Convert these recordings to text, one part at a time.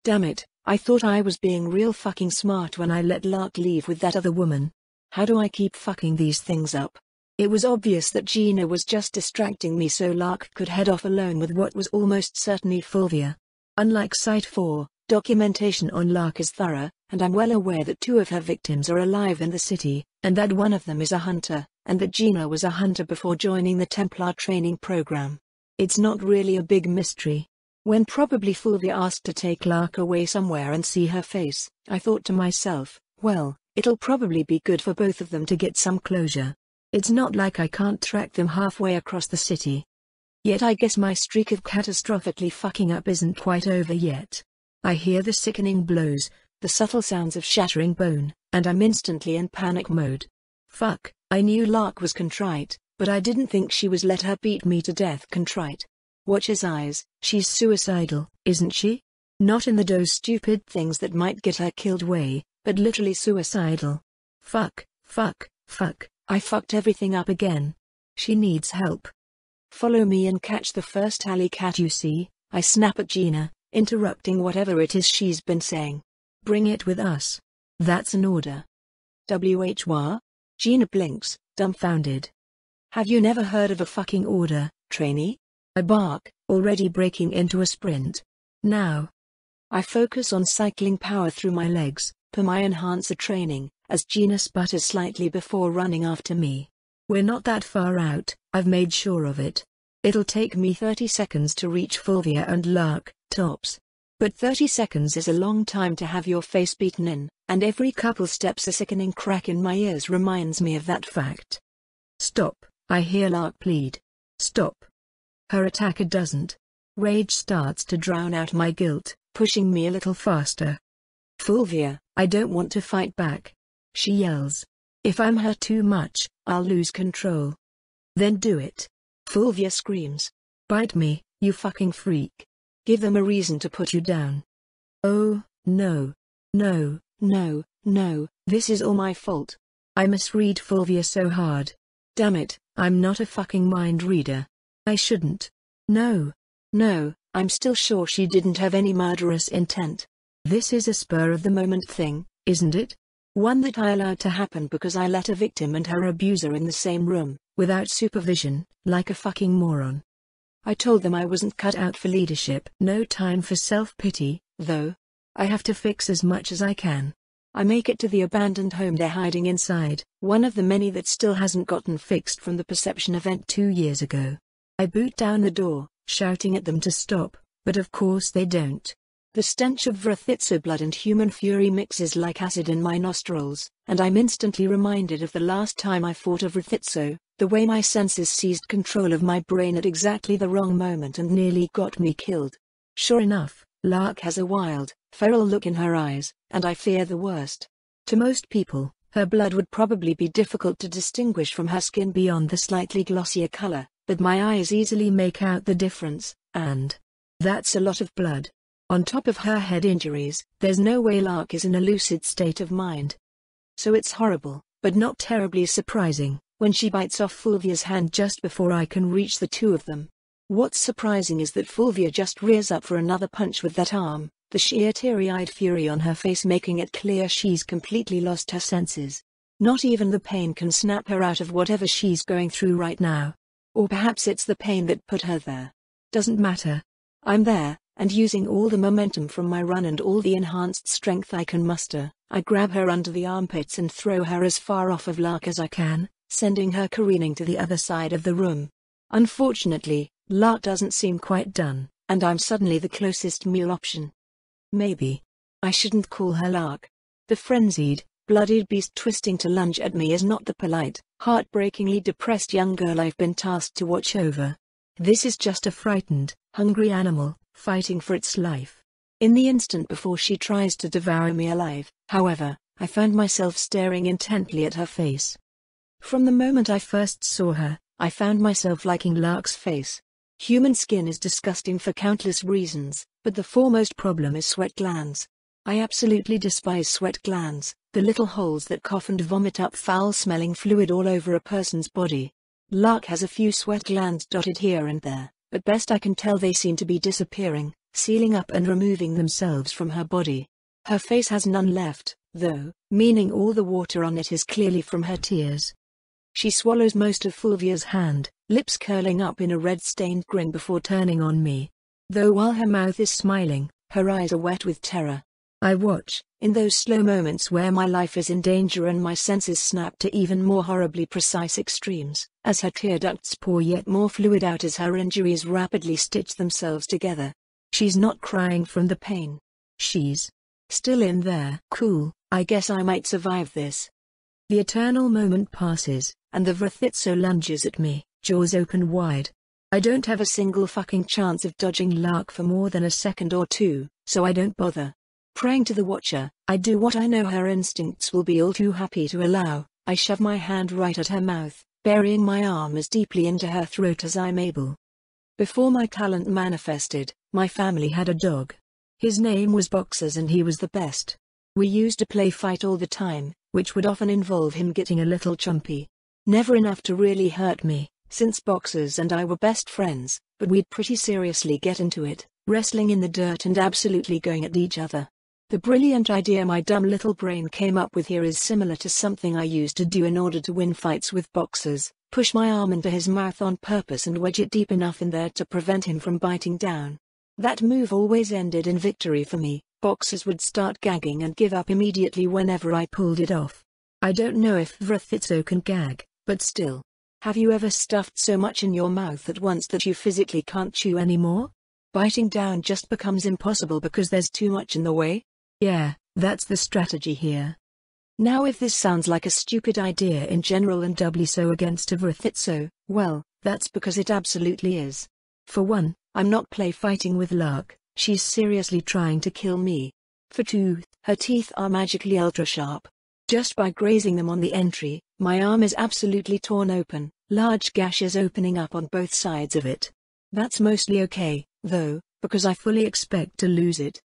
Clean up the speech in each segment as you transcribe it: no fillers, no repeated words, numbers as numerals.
Damn it, I thought I was being real fucking smart when I let Lark leave with that other woman. How do I keep fucking these things up? It was obvious that Gina was just distracting me so Lark could head off alone with what was almost certainly Fulvia. Unlike Site 4, documentation on Lark is thorough, and I'm well aware that 2 of her victims are alive in the city, and that one of them is a hunter, and that Gina was a hunter before joining the Templar training program. It's not really a big mystery. When probably Fulvia asked to take Lark away somewhere and see her face, I thought to myself, well, it'll probably be good for both of them to get some closure. It's not like I can't track them halfway across the city. Yet I guess my streak of catastrophically fucking up isn't quite over yet. I hear the sickening blows, the subtle sounds of shattering bone, and I'm instantly in panic mode. Fuck, I knew Lark was contrite, but I didn't think she was let her beat me to death contrite. Watch his eyes, she's suicidal, isn't she? Not in the those stupid things that might get her killed way, but literally suicidal. Fuck, fuck, fuck, I fucked everything up again. She needs help. Follow me and catch the first alley cat you see, I snap at Gina, interrupting whatever it is she's been saying. Bring it with us. That's an order. WHWA? Gina blinks, dumbfounded. Have you never heard of a fucking order, trainee? I bark, already breaking into a sprint. Now. I focus on cycling power through my legs, per my enhancer training, as Gina sputters slightly before running after me. We're not that far out, I've made sure of it. It'll take me 30 seconds to reach Fulvia and Lark, tops. But 30 seconds is a long time to have your face beaten in, and every couple steps a sickening crack in my ears reminds me of that fact. Stop, I hear Lark plead. Stop. Her attacker doesn't. Rage starts to drown out my guilt, pushing me a little faster. Fulvia, I don't want to fight back. She yells. If I'm hurt too much, I'll lose control. Then do it. Fulvia screams. Bite me, you fucking freak. Give them a reason to put you down. Oh, no. No, no, no, this is all my fault. I misread Fulvia so hard. Damn it, I'm not a fucking mind reader. I shouldn't. No. No, I'm still sure she didn't have any murderous intent. This is a spur-of-the-moment thing, isn't it? One that I allowed to happen because I let a victim and her abuser in the same room, without supervision, like a fucking moron. I told them I wasn't cut out for leadership. No time for self-pity, though. I have to fix as much as I can. I make it to the abandoned home they're hiding inside, one of the many that still hasn't gotten fixed from the perception event 2 years ago. I boot down the door, shouting at them to stop, but of course they don't. The stench of Vrithitsa blood and human fury mixes like acid in my nostrils, and I'm instantly reminded of the last time I fought a Vrithitsa, the way my senses seized control of my brain at exactly the wrong moment and nearly got me killed. Sure enough, Lark has a wild, feral look in her eyes, and I fear the worst. To most people, her blood would probably be difficult to distinguish from her skin beyond the slightly glossier color, but my eyes easily make out the difference, and that's a lot of blood. On top of her head injuries, there's no way Lark is in a lucid state of mind. So it's horrible, but not terribly surprising, when she bites off Fulvia's hand just before I can reach the two of them. What's surprising is that Fulvia just rears up for another punch with that arm, the sheer teary-eyed fury on her face making it clear she's completely lost her senses. Not even the pain can snap her out of whatever she's going through right now. Or perhaps it's the pain that put her there. Doesn't matter. I'm there, and using all the momentum from my run and all the enhanced strength I can muster, I grab her under the armpits and throw her as far off of Lark as I can, sending her careening to the other side of the room. Unfortunately, Lark doesn't seem quite done, and I'm suddenly the closest meal option. Maybe I shouldn't call her Lark. The frenzied, bloodied beast twisting to lunge at me is not the polite, heartbreakingly depressed young girl I've been tasked to watch over. This is just a frightened, hungry animal, fighting for its life. In the instant before she tries to devour me alive, however, I found myself staring intently at her face. From the moment I first saw her, I found myself liking Lark's face. Human skin is disgusting for countless reasons, but the foremost problem is sweat glands. I absolutely despise sweat glands, the little holes that cough and vomit up foul-smelling fluid all over a person's body. Lark has a few sweat glands dotted here and there, but best I can tell they seem to be disappearing, sealing up and removing themselves from her body. Her face has none left, though, meaning all the water on it is clearly from her tears. She swallows most of Fulvia's hand, lips curling up in a red-stained grin before turning on me. Though while her mouth is smiling, her eyes are wet with terror. I watch, in those slow moments where my life is in danger and my senses snap to even more horribly precise extremes, as her tear ducts pour yet more fluid out as her injuries rapidly stitch themselves together. She's not crying from the pain. She's still in there. Cool, I guess I might survive this. The eternal moment passes, and the Vrithitso lunges at me, jaws open wide. I don't have a single fucking chance of dodging Lark for more than a second or two, so I don't bother. Praying to the Watcher, I do what I know her instincts will be all too happy to allow. I shove my hand right at her mouth, burying my arm as deeply into her throat as I'm able. Before my talent manifested, my family had a dog. His name was Boxers and he was the best. We used to play fight all the time, which would often involve him getting a little chumpy. Never enough to really hurt me, since Boxers and I were best friends, but we'd pretty seriously get into it, wrestling in the dirt and absolutely going at each other. The brilliant idea my dumb little brain came up with here is similar to something I used to do in order to win fights with Boxers: push my arm into his mouth on purpose and wedge it deep enough in there to prevent him from biting down. That move always ended in victory for me. Boxers would start gagging and give up immediately whenever I pulled it off. I don't know if Vrithitso can gag, but still. Have you ever stuffed so much in your mouth at once that you physically can't chew anymore? Biting down just becomes impossible because there's too much in the way? Yeah, that's the strategy here. Now if this sounds like a stupid idea in general and doubly so against a Vrithitso, well, that's because it absolutely is. For one, I'm not play fighting with Lark, she's seriously trying to kill me. For two, her teeth are magically ultra sharp. Just by grazing them on the entry, my arm is absolutely torn open, large gashes opening up on both sides of it. That's mostly okay, though, because I fully expect to lose it.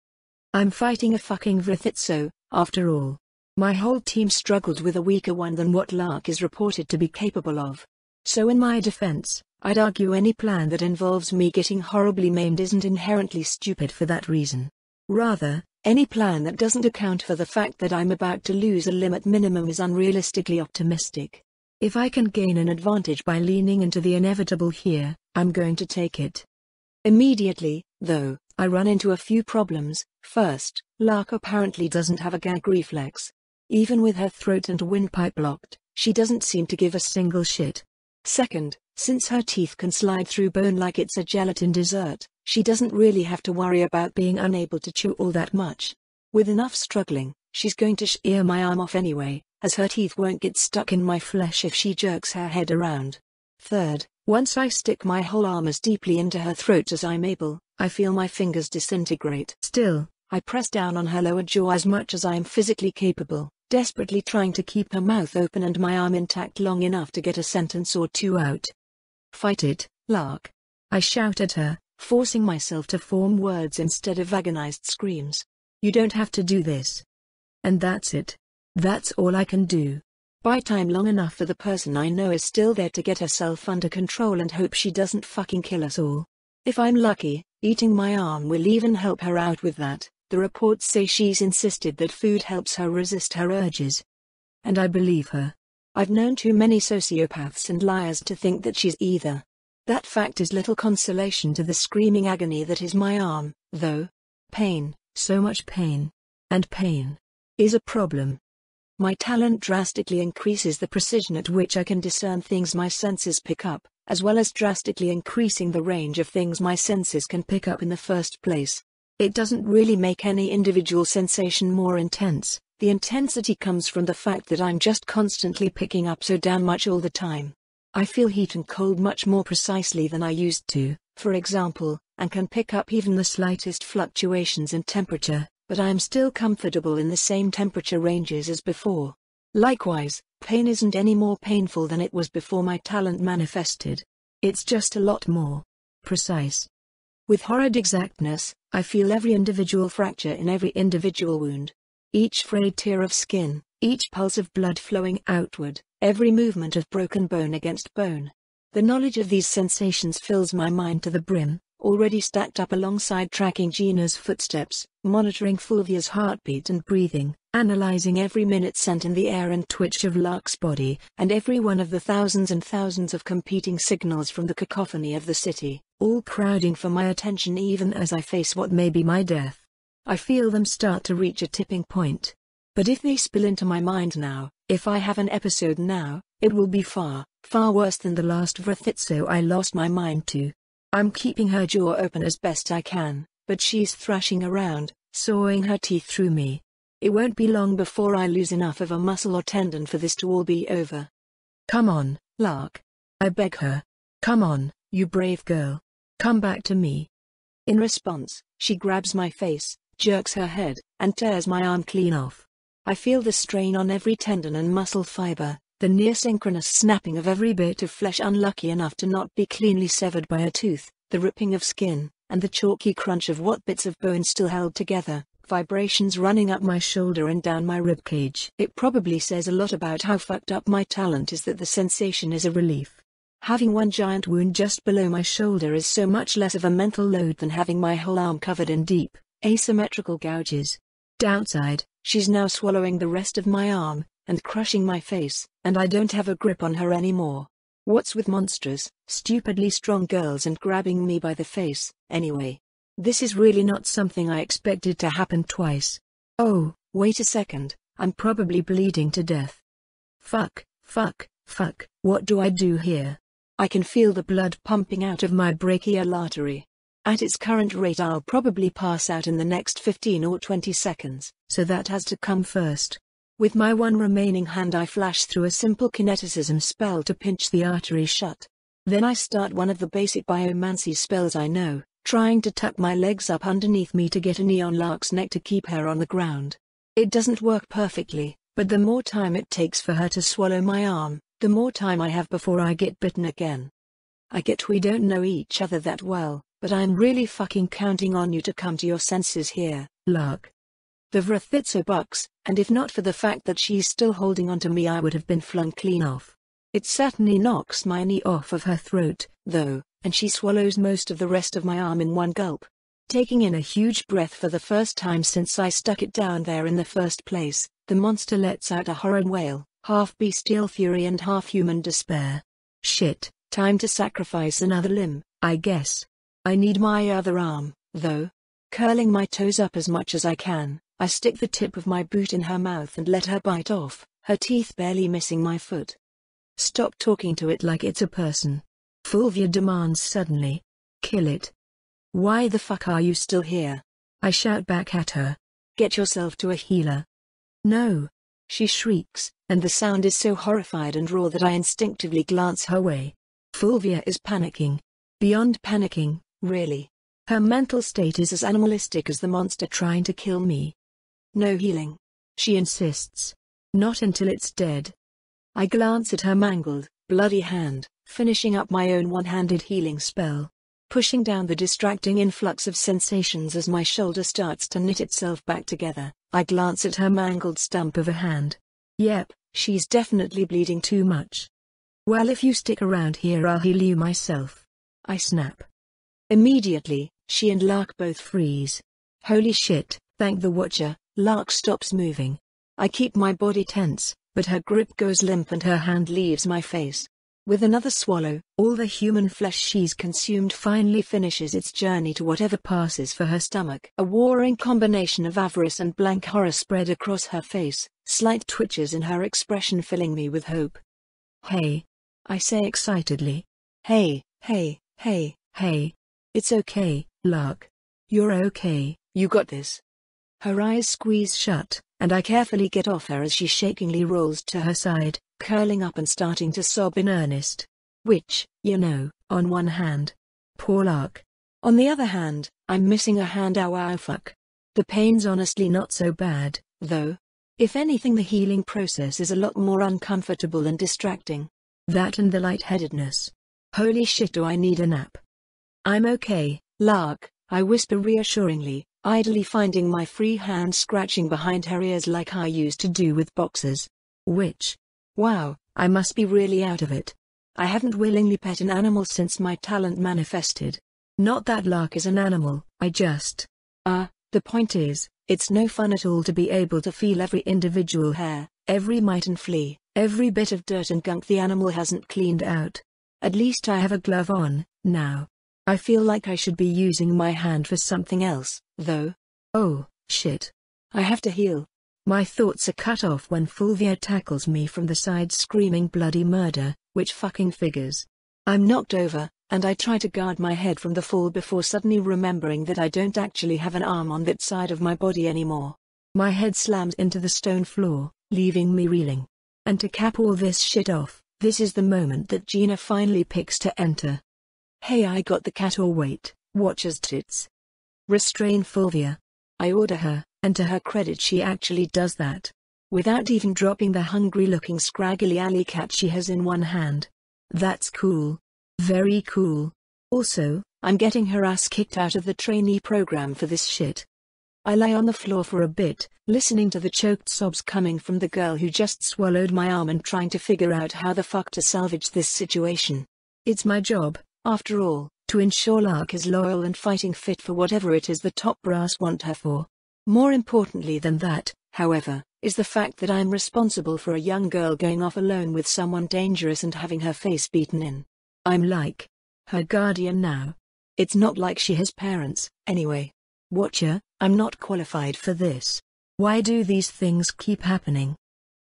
I'm fighting a fucking Vrithitso, after all. My whole team struggled with a weaker one than what Lark is reported to be capable of. So in my defense, I'd argue any plan that involves me getting horribly maimed isn't inherently stupid for that reason. Rather, any plan that doesn't account for the fact that I'm about to lose a limb at minimum is unrealistically optimistic. If I can gain an advantage by leaning into the inevitable here, I'm going to take it. Immediately, though, I run into a few problems. First, Lark apparently doesn't have a gag reflex. Even with her throat and windpipe blocked, she doesn't seem to give a single shit. Second, since her teeth can slide through bone like it's a gelatin dessert, she doesn't really have to worry about being unable to chew all that much. With enough struggling, she's going to shear my arm off anyway, as her teeth won't get stuck in my flesh if she jerks her head around. Third, once I stick my whole arm as deeply into her throat as I'm able, I feel my fingers disintegrate. Still, I press down on her lower jaw as much as I am physically capable, desperately trying to keep her mouth open and my arm intact long enough to get a sentence or two out. Fight it, Lark. I shout at her, forcing myself to form words instead of agonized screams. You don't have to do this. And that's it. That's all I can do. Buy time long enough for the person I know is still there to get herself under control and hope she doesn't fucking kill us all. If I'm lucky, eating my arm will even help her out with that. The reports say she's insisted that food helps her resist her urges. And I believe her. I've known too many sociopaths and liars to think that she's either. That fact is little consolation to the screaming agony that is my arm, though. Pain, so much pain. And pain is a problem. My talent drastically increases the precision at which I can discern things my senses pick up, as well as drastically increasing the range of things my senses can pick up in the first place. It doesn't really make any individual sensation more intense. The intensity comes from the fact that I'm just constantly picking up so damn much all the time. I feel heat and cold much more precisely than I used to, for example, and can pick up even the slightest fluctuations in temperature, but I am still comfortable in the same temperature ranges as before. Likewise, pain isn't any more painful than it was before my talent manifested. It's just a lot more precise. With horrid exactness, I feel every individual fracture in every individual wound. Each frayed tear of skin, each pulse of blood flowing outward, every movement of broken bone against bone. The knowledge of these sensations fills my mind to the brim, already stacked up alongside tracking Gina's footsteps, monitoring Fulvia's heartbeat and breathing, analyzing every minute scent in the air and twitch of Lark's body, and every one of the thousands and thousands of competing signals from the cacophony of the city, all crowding for my attention even as I face what may be my death. I feel them start to reach a tipping point. But if they spill into my mind now, if I have an episode now, it will be far, far worse than the last Vrithitso I lost my mind to. I'm keeping her jaw open as best I can, but she's thrashing around, sawing her teeth through me. It won't be long before I lose enough of a muscle or tendon for this to all be over. Come on, Lark. I beg her. Come on, you brave girl. Come back to me. In response, she grabs my face, jerks her head, and tears my arm clean off. I feel the strain on every tendon and muscle fiber, the near-synchronous snapping of every bit of flesh unlucky enough to not be cleanly severed by a tooth, the ripping of skin, and the chalky crunch of what bits of bone still held together, vibrations running up my shoulder and down my ribcage. It probably says a lot about how fucked up my talent is that the sensation is a relief. Having one giant wound just below my shoulder is so much less of a mental load than having my whole arm covered in deep, asymmetrical gouges. Downside, she's now swallowing the rest of my arm, and crushing my face, and I don't have a grip on her anymore. What's with monstrous, stupidly strong girls and grabbing me by the face, anyway? This is really not something I expected to happen twice. Oh, wait a second, I'm probably bleeding to death. Fuck, what do I do here? I can feel the blood pumping out of my brachial artery. At its current rate I'll probably pass out in the next 15 or 20 seconds, so that has to come first. With my one remaining hand I flash through a simple kineticism spell to pinch the artery shut. Then I start one of the basic biomancy spells I know, trying to tuck my legs up underneath me to get a knee on Lark's neck to keep her on the ground. It doesn't work perfectly, but the more time it takes for her to swallow my arm, the more time I have before I get bitten again. I get we don't know each other that well, but I'm really fucking counting on you to come to your senses here, Lark. The Vrithitso bucks, and if not for the fact that she's still holding on to me I would have been flung clean off. It certainly knocks my knee off of her throat, though, and she swallows most of the rest of my arm in one gulp. Taking in a huge breath for the first time since I stuck it down there in the first place, the monster lets out a horrid wail, half bestial fury and half human despair. Shit, time to sacrifice another limb, I guess. I need my other arm, though. Curling my toes up as much as I can, I stick the tip of my boot in her mouth and let her bite off, her teeth barely missing my foot. Stop talking to it like it's a person. Fulvia demands suddenly. Kill it. Why the fuck are you still here? I shout back at her. Get yourself to a healer. No. She shrieks, and the sound is so horrified and raw that I instinctively glance her way. Fulvia is panicking. Beyond panicking, really. Her mental state is as animalistic as the monster trying to kill me. No healing. She insists. Not until it's dead. I glance at her mangled, bloody hand, finishing up my own one-handed healing spell. Pushing down the distracting influx of sensations as my shoulder starts to knit itself back together, I glance at her mangled stump of a hand. Yep, she's definitely bleeding too much. Well, if you stick around here I'll heal you myself. I snap. Immediately, she and Lark both freeze. Holy shit, thank the Watcher. Lark stops moving. I keep my body tense, but her grip goes limp and her hand leaves my face. With another swallow, all the human flesh she's consumed finally finishes its journey to whatever passes for her stomach. A warring combination of avarice and blank horror spread across her face, slight twitches in her expression filling me with hope. Hey. I say excitedly. Hey. It's okay, Lark. You're okay, you got this. Her eyes squeeze shut, and I carefully get off her as she shakingly rolls to her side, curling up and starting to sob in earnest. Which, on one hand. Poor Lark. On the other hand, I'm missing a hand. Ow fuck. The pain's honestly not so bad, though. If anything, the healing process is a lot more uncomfortable and distracting. That and the lightheadedness. Holy shit, do I need a nap. I'm okay, Lark, I whisper reassuringly, idly finding my free hand scratching behind her ears like I used to do with boxers. Wow, I must be really out of it. I haven't willingly pet an animal since my talent manifested. Not that Lark is an animal, I just... the point is, it's no fun at all to be able to feel every individual hair, every mite and flea, every bit of dirt and gunk the animal hasn't cleaned out. At least I have a glove on, now. I feel like I should be using my hand for something else, though. Oh, shit. I have to heal. My thoughts are cut off when Fulvia tackles me from the side screaming bloody murder, which fucking figures. I'm knocked over, and I try to guard my head from the fall before suddenly remembering that I don't actually have an arm on that side of my body anymore. My head slams into the stone floor, leaving me reeling. And to cap all this shit off, this is the moment that Gina finally picks to enter. Hey, I got the cat, or wait, watcher's tits. Restrain Fulvia. I order her, and to her credit she actually does that. Without even dropping the hungry-looking scraggly alley cat she has in one hand. That's cool. Very cool. Also, I'm getting her ass kicked out of the trainee program for this shit. I lie on the floor for a bit, listening to the choked sobs coming from the girl who just swallowed my arm and trying to figure out how the fuck to salvage this situation. It's my job, after all, to ensure Lark is loyal and fighting fit for whatever it is the top brass want her for. More importantly than that, however, is the fact that I'm responsible for a young girl going off alone with someone dangerous and having her face beaten in. I'm like her guardian now. It's not like she has parents, anyway. Watcher, I'm not qualified for this. Why do these things keep happening?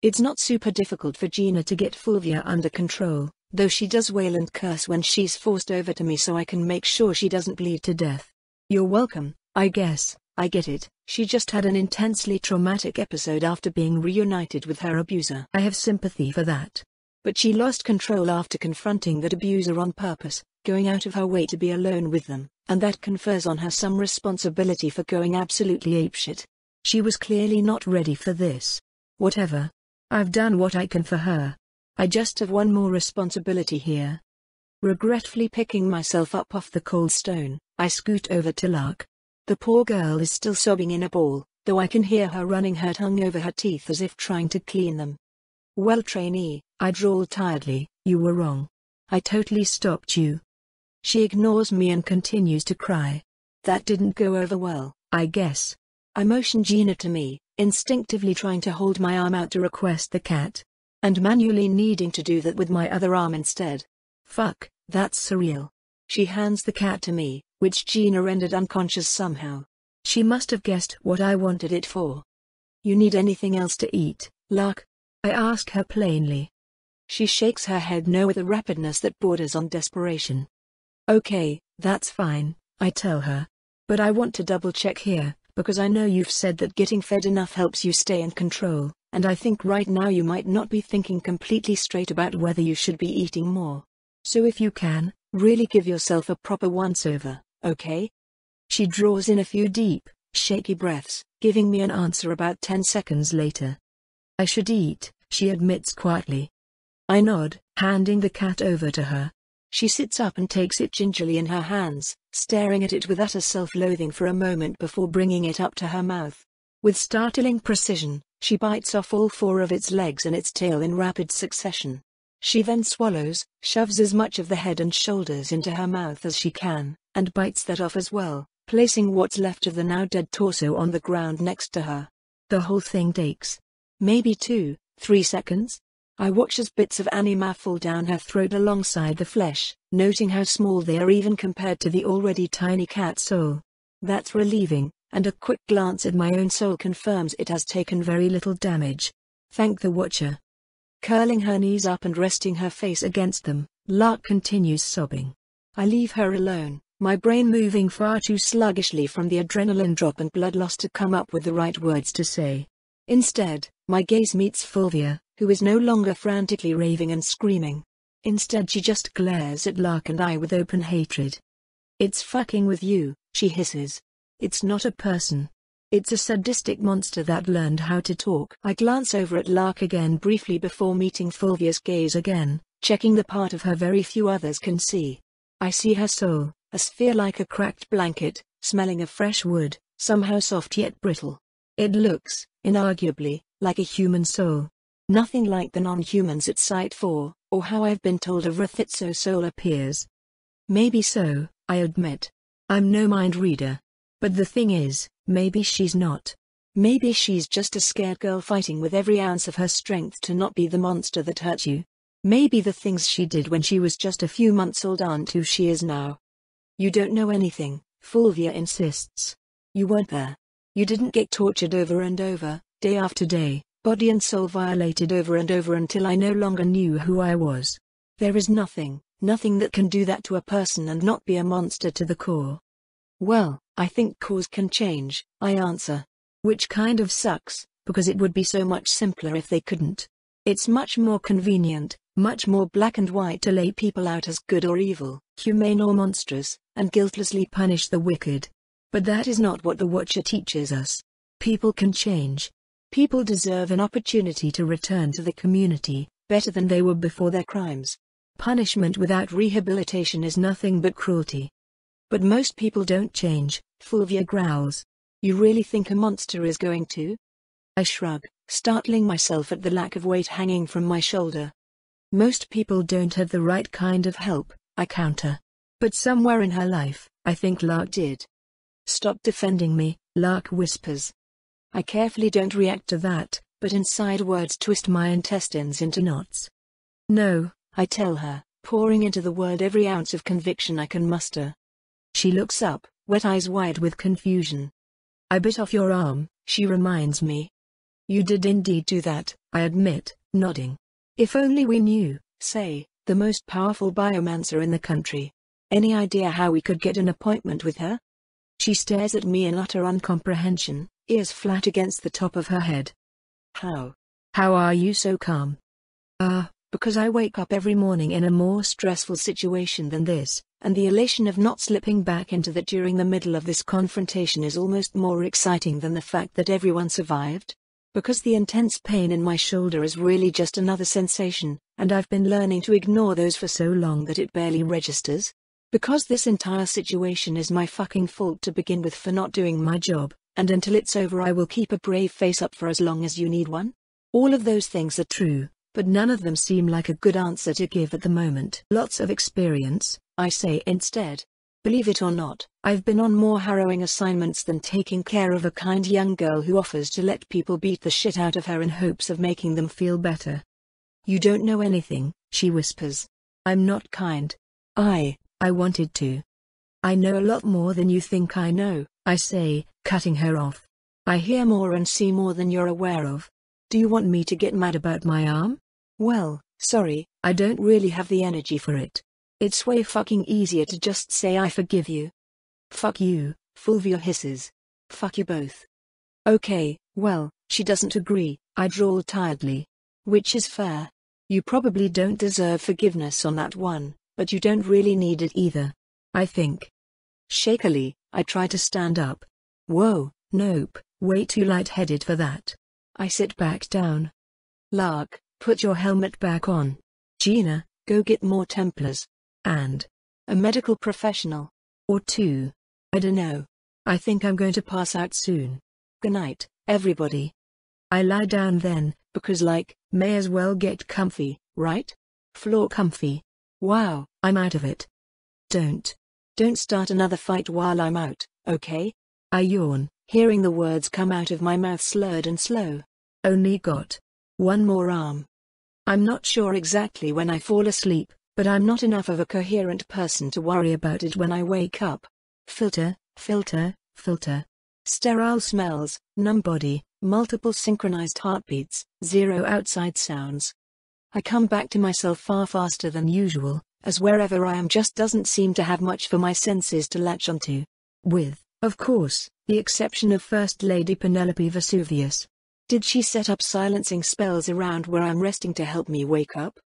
It's not super difficult for Gina to get Fulvia under control, though she does wail and curse when she's forced over to me so I can make sure she doesn't bleed to death. You're welcome, I guess. I get it, she just had an intensely traumatic episode after being reunited with her abuser. I have sympathy for that. But she lost control after confronting that abuser on purpose, going out of her way to be alone with them, and that confers on her some responsibility for going absolutely apeshit. She was clearly not ready for this. Whatever. I've done what I can for her. I just have one more responsibility here. Regretfully picking myself up off the cold stone, I scoot over to Lark. The poor girl is still sobbing in a ball, though I can hear her running her tongue over her teeth as if trying to clean them. Well, trainee, I drawl tiredly, you were wrong. I totally stopped you. She ignores me and continues to cry. That didn't go over well, I guess. I motion Gina to me, instinctively trying to hold my arm out to request the cat. And manually needing to do that with my other arm instead. Fuck, that's surreal. She hands the cat to me, which Gina rendered unconscious somehow. She must have guessed what I wanted it for. You need anything else to eat, Lark? I ask her plainly. She shakes her head no with a rapidness that borders on desperation. Okay, that's fine, I tell her. But I want to double check here, because I know you've said that getting fed enough helps you stay in control, and I think right now you might not be thinking completely straight about whether you should be eating more. So if you can, really give yourself a proper once-over, okay? She draws in a few deep, shaky breaths, giving me an answer about 10 seconds later. I should eat, she admits quietly. I nod, handing the cat over to her. She sits up and takes it gingerly in her hands, staring at it with utter self-loathing for a moment before bringing it up to her mouth. With startling precision, she bites off all 4 of its legs and its tail in rapid succession. She then swallows, shoves as much of the head and shoulders into her mouth as she can, and bites that off as well, placing what's left of the now dead torso on the ground next to her. The whole thing takes maybe 2-3 seconds. I watch as bits of anima fall down her throat alongside the flesh, noting how small they are even compared to the already tiny cat soul. That's relieving, and a quick glance at my own soul confirms it has taken very little damage. Thank the Watcher. Curling her knees up and resting her face against them, Lark continues sobbing. I leave her alone, my brain moving far too sluggishly from the adrenaline drop and blood loss to come up with the right words to say. Instead, my gaze meets Fulvia, who is no longer frantically raving and screaming. Instead she just glares at Lark and I with open hatred. It's fucking with you, she hisses. It's not a person. It's a sadistic monster that learned how to talk. I glance over at Lark again briefly before meeting Fulvia's gaze again, checking the part of her very few others can see. I see her soul, a sphere like a cracked blanket, smelling of fresh wood, somehow soft yet brittle. It looks, inarguably, like a human soul. Nothing like the non-humans at Site 4, or how I've been told a Rathitso soul appears. Maybe so, I admit, I'm no mind reader. But the thing is, maybe she's not. Maybe she's just a scared girl fighting with every ounce of her strength to not be the monster that hurt you. Maybe the things she did when she was just a few months old aren't who she is now. You don't know anything, Fulvia insists. You weren't there. You didn't get tortured over and over, day after day, body and soul violated over and over until I no longer knew who I was. There is nothing that can do that to a person and not be a monster to the core. Well, I think cores can change, I answer. Which kind of sucks, because it would be so much simpler if they couldn't. It's much more convenient, much more black and white to lay people out as good or evil, humane or monstrous, and guiltlessly punish the wicked. But that is not what the Watcher teaches us. People can change. People deserve an opportunity to return to the community, better than they were before their crimes. Punishment without rehabilitation is nothing but cruelty. But most people don't change, Fulvia growls. You really think a monster is going to? I shrug, startling myself at the lack of weight hanging from my shoulder. Most people don't have the right kind of help, I counter. But somewhere in her life, I think Lark did. Stop defending me, Lark whispers. I carefully don't react to that, but inside words twist my intestines into knots. No, I tell her, pouring into the word every ounce of conviction I can muster. She looks up, wet eyes wide with confusion. I bit off your arm, she reminds me. You did indeed do that, I admit, nodding. If only we knew, say, the most powerful biomancer in the country. Any idea how we could get an appointment with her? She stares at me in utter uncomprehension, ears flat against the top of her head. How? How are you so calm? Because I wake up every morning in a more stressful situation than this, and the elation of not slipping back into that during the middle of this confrontation is almost more exciting than the fact that everyone survived. Because the intense pain in my shoulder is really just another sensation, and I've been learning to ignore those for so long that it barely registers. Because this entire situation is my fucking fault to begin with for not doing my job, and until it's over I will keep a brave face up for as long as you need one. All of those things are true, but none of them seem like a good answer to give at the moment. Lots of experience, I say instead. Believe it or not, I've been on more harrowing assignments than taking care of a kind young girl who offers to let people beat the shit out of her in hopes of making them feel better. You don't know anything, she whispers. I'm not kind. I wanted to. I know a lot more than you think I know, I say, cutting her off. I hear more and see more than you're aware of. Do you want me to get mad about my arm? Well, sorry, I don't really have the energy for it. It's way fucking easier to just say I forgive you. Fuck you, Fulvia hisses. Fuck you both. Okay, well, she doesn't agree, I drawl tiredly. Which is fair. You probably don't deserve forgiveness on that one, but you don't really need it either. I think. Shakily, I try to stand up. Whoa, nope, way too lightheaded for that. I sit back down. Lark, put your helmet back on. Gina, go get more Templars. And a medical professional. Or two. I dunno. I think I'm going to pass out soon. Good night, everybody. I lie down then, because may as well get comfy, right? Floor comfy. Wow, I'm out of it. Don't start another fight while I'm out, okay? I yawn, hearing the words come out of my mouth slurred and slow. Only got one more arm. I'm not sure exactly when I fall asleep, but I'm not enough of a coherent person to worry about it when I wake up. Filter, filter, filter. Sterile smells, numb body, multiple synchronized heartbeats, zero outside sounds. I come back to myself far faster than usual, as wherever I am just doesn't seem to have much for my senses to latch onto. With, of course, the exception of First Lady Penelope Vesuvius. Did she set up silencing spells around where I'm resting to help me wake up?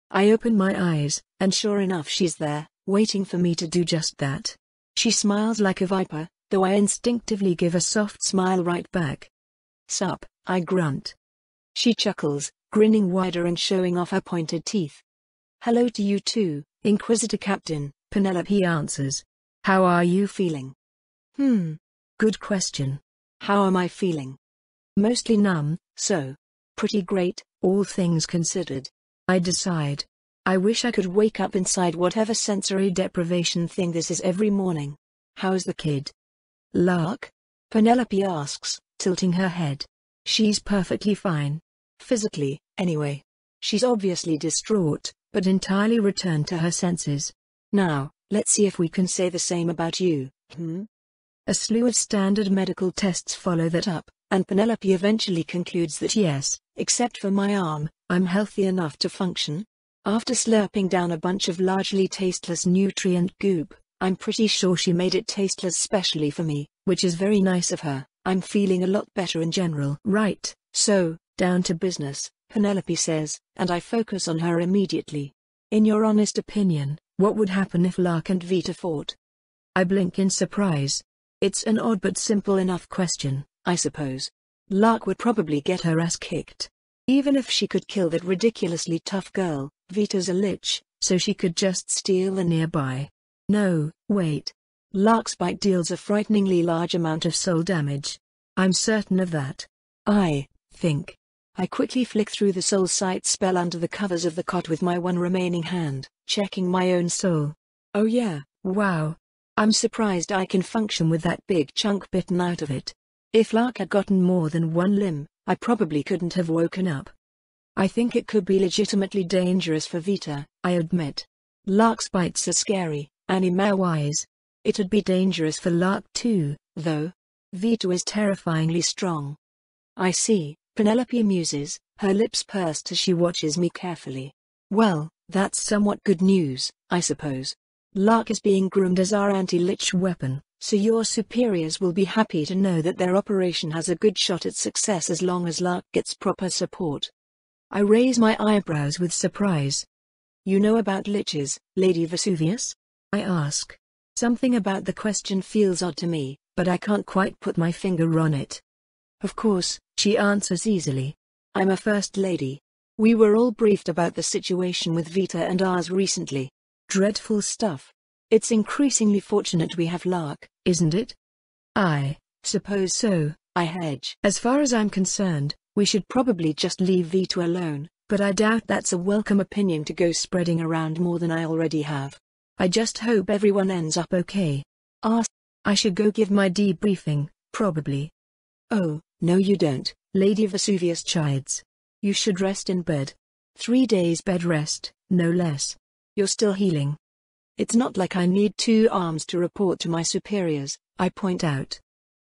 I open my eyes, and sure enough she's there, waiting for me to do just that. She smiles like a viper, though I instinctively give a soft smile right back. Sup, I grunt. She chuckles, grinning wider and showing off her pointed teeth. Hello to you too, Inquisitor Captain, Penelope answers. How are you feeling? Good question. How am I feeling? Mostly numb, so. Pretty great, all things considered. I decide. I wish I could wake up inside whatever sensory deprivation thing this is every morning. How's the kid? Lark? Penelope asks, tilting her head. She's perfectly fine. Physically, anyway. She's obviously distraught, but entirely returned to her senses. Now, let's see if we can say the same about you, A slew of standard medical tests follow that up, and Penelope eventually concludes that yes, except for my arm, I'm healthy enough to function. After slurping down a bunch of largely tasteless nutrient goop, I'm pretty sure she made it tasteless specially for me, which is very nice of her. I'm feeling a lot better in general. Right, so, down to business, Penelope says, and I focus on her immediately. In your honest opinion, what would happen if Lark and Vita fought? I blink in surprise. It's an odd but simple enough question, I suppose. Lark would probably get her ass kicked. Even if she could kill that ridiculously tough girl, Vita's a lich, so she could just steal a nearby. No, wait. Lark's bite deals a frighteningly large amount of soul damage. I'm certain of that. I think. I quickly flick through the soul sight spell under the covers of the cot with my one remaining hand, checking my own soul. Oh yeah, wow. I'm surprised I can function with that big chunk bitten out of it. If Lark had gotten more than one limb, I probably couldn't have woken up. I think it could be legitimately dangerous for Vita, I admit. Lark's bites are scary, anime-wise. It'd be dangerous for Lark too, though. Vita is terrifyingly strong. I see, Penelope muses, her lips pursed as she watches me carefully. Well, that's somewhat good news, I suppose. Lark is being groomed as our anti-lich weapon, so your superiors will be happy to know that their operation has a good shot at success as long as Lark gets proper support. I raise my eyebrows with surprise. You know about liches, Lady Vesuvius? I ask. Something about the question feels odd to me, but I can't quite put my finger on it. Of course, she answers easily. I'm a first lady. We were all briefed about the situation with Vita and ours recently. Dreadful stuff. It's increasingly fortunate we have Lark, isn't it? I suppose so, I hedge. As far as I'm concerned, we should probably just leave Vita alone, but I doubt that's a welcome opinion to go spreading around more than I already have. I just hope everyone ends up okay. I should go give my debriefing, probably. Oh, no you don't, Lady Vesuvius chides. You should rest in bed. 3 days bed rest, no less. You're still healing. It's not like I need 2 arms to report to my superiors, I point out.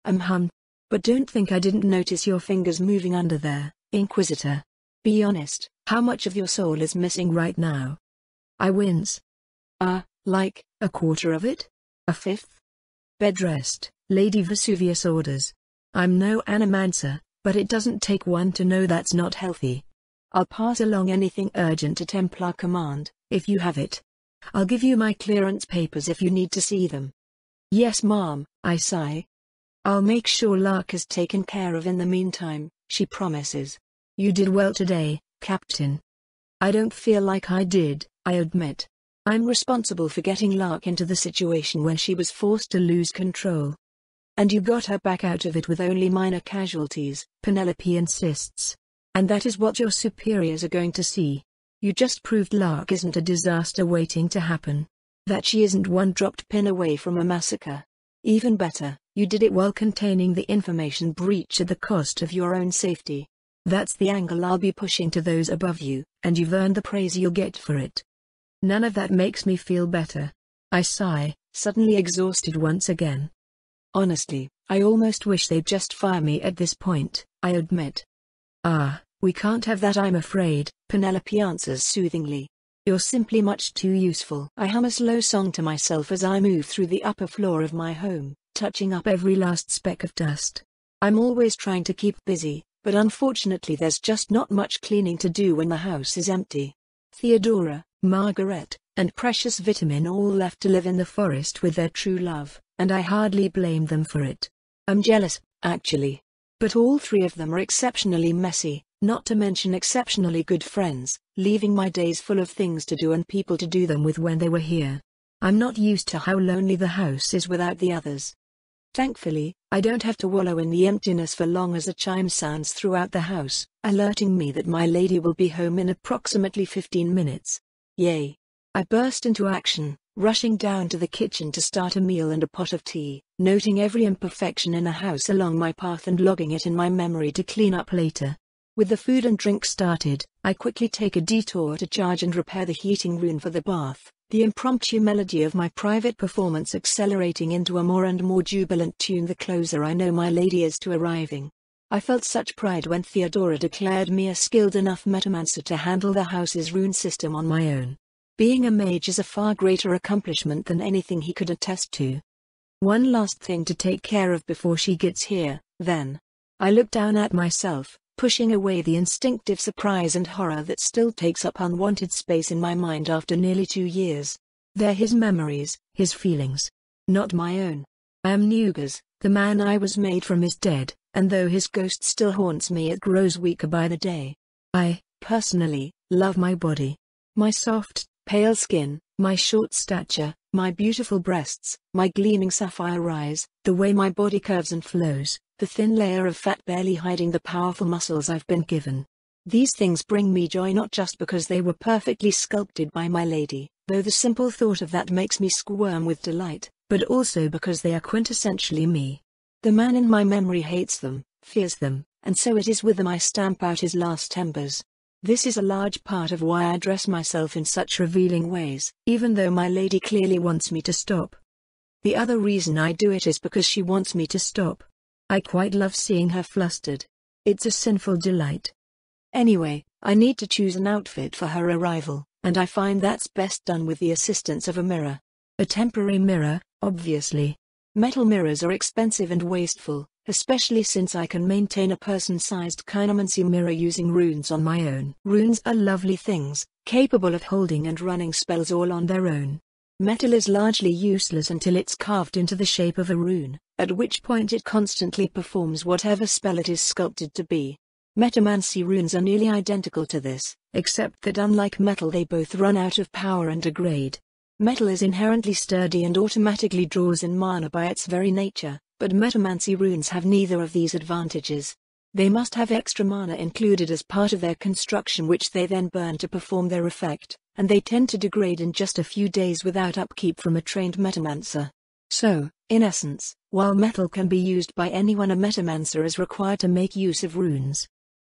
But don't think I didn't notice your fingers moving under there, Inquisitor. Be honest, how much of your soul is missing right now? I wince. Like, a quarter of it? A fifth? Bed rest, Lady Vesuvius orders. I'm no animancer, but it doesn't take one to know that's not healthy. I'll pass along anything urgent to Templar Command, if you have it. I'll give you my clearance papers if you need to see them. Yes ma'am, I sigh. I'll make sure Lark is taken care of in the meantime, she promises. You did well today, Captain. I don't feel like I did, I admit. I'm responsible for getting Lark into the situation where she was forced to lose control. And you got her back out of it with only minor casualties, Penelope insists. And that is what your superiors are going to see. You just proved Lark isn't a disaster waiting to happen. That she isn't one dropped pin away from a massacre. Even better, you did it while containing the information breach at the cost of your own safety. That's the angle I'll be pushing to those above you, and you've earned the praise you'll get for it. None of that makes me feel better. I sigh, suddenly exhausted once again. Honestly, I almost wish they'd just fire me at this point, I admit. We can't have that I'm afraid, Penelope answers soothingly. You're simply much too useful. I hum a slow song to myself as I move through the upper floor of my home, touching up every last speck of dust. I'm always trying to keep busy, but unfortunately there's just not much cleaning to do when the house is empty. Theodora, Margaret, and precious Vitamin all left to live in the forest with their true love, and I hardly blame them for it. I'm jealous, actually. But all 3 of them are exceptionally messy, not to mention exceptionally good friends, leaving my days full of things to do and people to do them with when they were here. I'm not used to how lonely the house is without the others. Thankfully, I don't have to wallow in the emptiness for long as a chime sounds throughout the house, alerting me that my lady will be home in approximately 15 minutes. Yay! I burst into action, rushing down to the kitchen to start a meal and a pot of tea, noting every imperfection in the house along my path and logging it in my memory to clean up later. With the food and drink started, I quickly take a detour to charge and repair the heating rune for the bath, the impromptu melody of my private performance accelerating into a more and more jubilant tune the closer I know my lady is to arriving. I felt such pride when Theodora declared me a skilled enough metamancer to handle the house's rune system on my own. Being a mage is a far greater accomplishment than anything he could attest to. One last thing to take care of before she gets here, then. I look down at myself, pushing away the instinctive surprise and horror that still takes up unwanted space in my mind after nearly 2 years. They're his memories, his feelings. Not my own. I am Nuga's, the man I was made from is dead, and though his ghost still haunts me it grows weaker by the day. I, personally, love my body. My soft, pale skin, my short stature, my beautiful breasts, my gleaming sapphire eyes, the way my body curves and flows, the thin layer of fat barely hiding the powerful muscles I've been given. These things bring me joy not just because they were perfectly sculpted by my lady, though the simple thought of that makes me squirm with delight, but also because they are quintessentially me. The man in my memory hates them, fears them, and so it is with them I stamp out his last embers. This is a large part of why I dress myself in such revealing ways, even though my lady clearly wants me to stop. The other reason I do it is because she wants me to stop. I quite love seeing her flustered. It's a sinful delight. Anyway, I need to choose an outfit for her arrival, and I find that's best done with the assistance of a mirror. A temporary mirror, obviously. Metal mirrors are expensive and wasteful, especially since I can maintain a person-sized chiromancy mirror using runes on my own. Runes are lovely things, capable of holding and running spells all on their own. Metal is largely useless until it's carved into the shape of a rune, at which point it constantly performs whatever spell it is sculpted to be. Metamancy runes are nearly identical to this, except that unlike metal they both run out of power and degrade. Metal is inherently sturdy and automatically draws in mana by its very nature, but metamancy runes have neither of these advantages. They must have extra mana included as part of their construction which they then burn to perform their effect, and they tend to degrade in just a few days without upkeep from a trained metamancer. So, in essence, while metal can be used by anyone, a metamancer is required to make use of runes.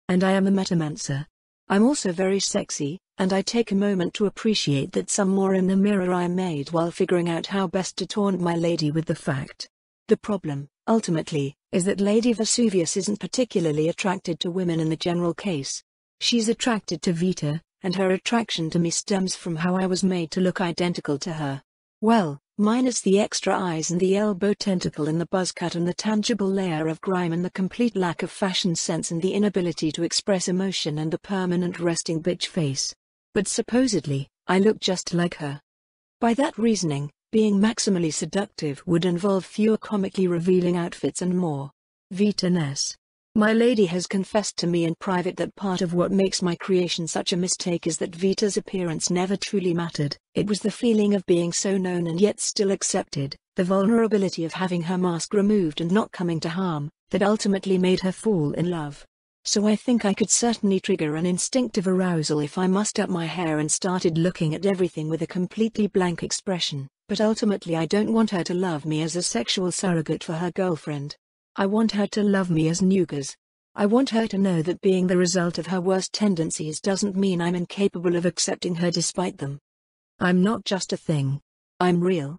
And I am a metamancer. I'm also very sexy, and I take a moment to appreciate that some more in the mirror I made while figuring out how best to taunt my lady with the fact. The problem, ultimately, is that Lady Vesuvius isn't particularly attracted to women in the general case. She's attracted to Vita, and her attraction to me stems from how I was made to look identical to her. Well, minus the extra eyes and the elbow tentacle and the buzz cut and the tangible layer of grime and the complete lack of fashion sense and the inability to express emotion and the permanent resting bitch face. But supposedly, I look just like her. By that reasoning, being maximally seductive would involve fewer comically revealing outfits and more Vita-ness. My lady has confessed to me in private that part of what makes my creation such a mistake is that Vita's appearance never truly mattered. It was the feeling of being so known and yet still accepted, the vulnerability of having her mask removed and not coming to harm, that ultimately made her fall in love. So I think I could certainly trigger an instinctive arousal if I mussed up my hair and started looking at everything with a completely blank expression, but ultimately I don't want her to love me as a sexual surrogate for her girlfriend. I want her to love me as Nugas. I want her to know that being the result of her worst tendencies doesn't mean I'm incapable of accepting her despite them. I'm not just a thing. I'm real.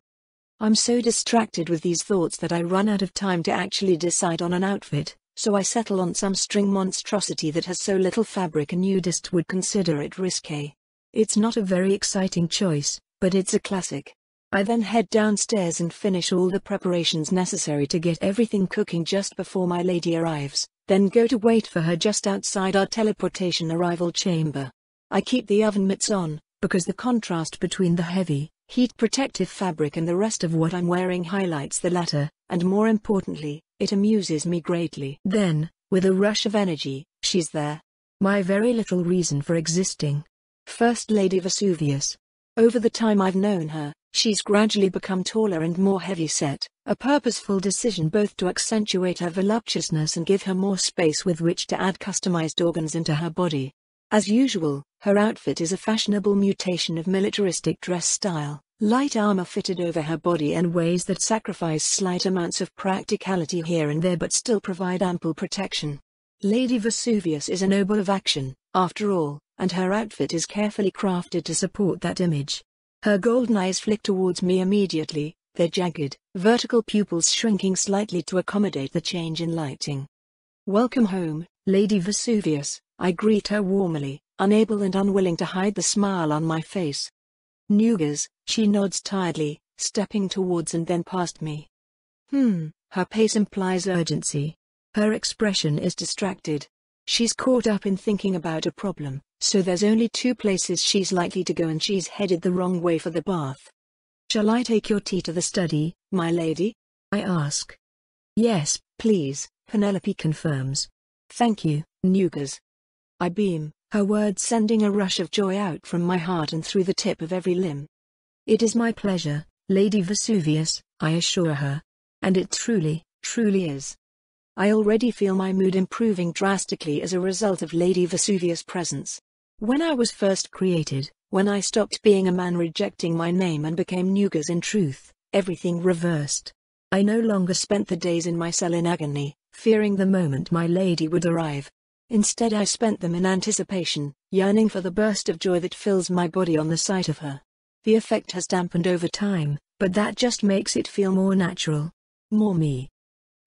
I'm so distracted with these thoughts that I run out of time to actually decide on an outfit, so I settle on some string monstrosity that has so little fabric a nudist would consider it risque. It's not a very exciting choice, but it's a classic. I then head downstairs and finish all the preparations necessary to get everything cooking just before my lady arrives, then go to wait for her just outside our teleportation arrival chamber. I keep the oven mitts on, because the contrast between the heavy, heat-protective fabric and the rest of what I'm wearing highlights the latter, and more importantly, it amuses me greatly. Then, with a rush of energy, she's there. My very little reason for existing. First Lady Vesuvius. Over the time I've known her, she's gradually become taller and more heavy-set, a purposeful decision both to accentuate her voluptuousness and give her more space with which to add customized organs into her body. As usual, her outfit is a fashionable mutation of militaristic dress style, Light armor fitted over her body in ways that sacrifice slight amounts of practicality here and there but still provide ample protection. Lady Vesuvius is a noble of action, after all, and her outfit is carefully crafted to support that image. Her golden eyes flick towards me immediately, their jagged, vertical pupils shrinking slightly to accommodate the change in lighting. "Welcome home, Lady Vesuvius," I greet her warmly, unable and unwilling to hide the smile on my face. "Nugas," she nods tiredly, stepping towards and then past me. Her pace implies urgency. Her expression is distracted. She's caught up in thinking about a problem, so there's only 2 places she's likely to go and she's headed the wrong way for the bath. "Shall I take your tea to the study, my lady?" I ask. "Yes, please," Penelope confirms. "Thank you, Nugas." I beam, her words sending a rush of joy out from my heart and through the tip of every limb. "It is my pleasure, Lady Vesuvius," I assure her. And it truly, truly is. I already feel my mood improving drastically as a result of Lady Vesuvius' presence. When I was first created, when I stopped being a man rejecting my name and became Nugas in truth, everything reversed. I no longer spent the days in my cell in agony, fearing the moment my lady would arrive. Instead I spent them in anticipation, yearning for the burst of joy that fills my body on the sight of her. The effect has dampened over time, but that just makes it feel more natural. More me.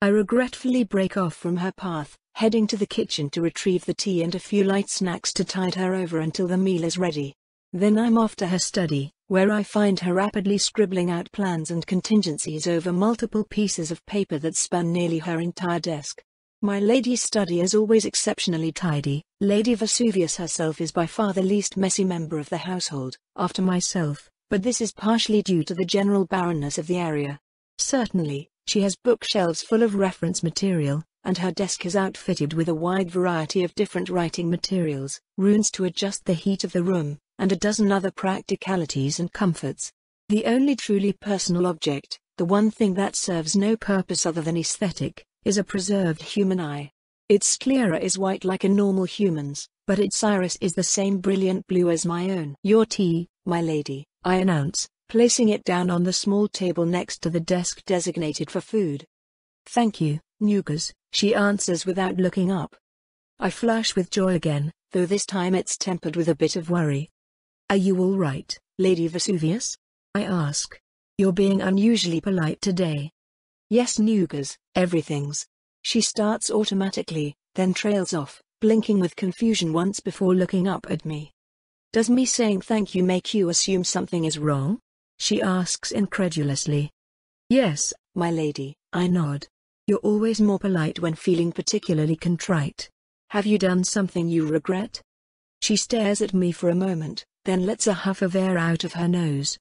I regretfully break off from her path, heading to the kitchen to retrieve the tea and a few light snacks to tide her over until the meal is ready. Then I'm off to her study, where I find her rapidly scribbling out plans and contingencies over multiple pieces of paper that span nearly her entire desk. My lady's study is always exceptionally tidy. Lady Vesuvius herself is by far the least messy member of the household, after myself, but this is partially due to the general barrenness of the area. Certainly, she has bookshelves full of reference material, and her desk is outfitted with a wide variety of different writing materials, runes to adjust the heat of the room, and a dozen other practicalities and comforts. The only truly personal object, the one thing that serves no purpose other than aesthetic, is a preserved human eye. Its sclera is white like a normal human's, but its iris is the same brilliant blue as my own. "Your tea, my lady," I announce, placing it down on the small table next to the desk designated for food. "Thank you, Nugas," she answers without looking up. I flush with joy again, though this time it's tempered with a bit of worry. "Are you all right, Lady Vesuvius?" I ask. "You're being unusually polite today." "Yes, Nugas, everything's." She starts automatically, then trails off, blinking with confusion once before looking up at me. "Does me saying thank you make you assume something is wrong?" she asks incredulously. "Yes, my lady," I nod. "You're always more polite when feeling particularly contrite. Have you done something you regret?" She stares at me for a moment, then lets a huff of air out of her nose.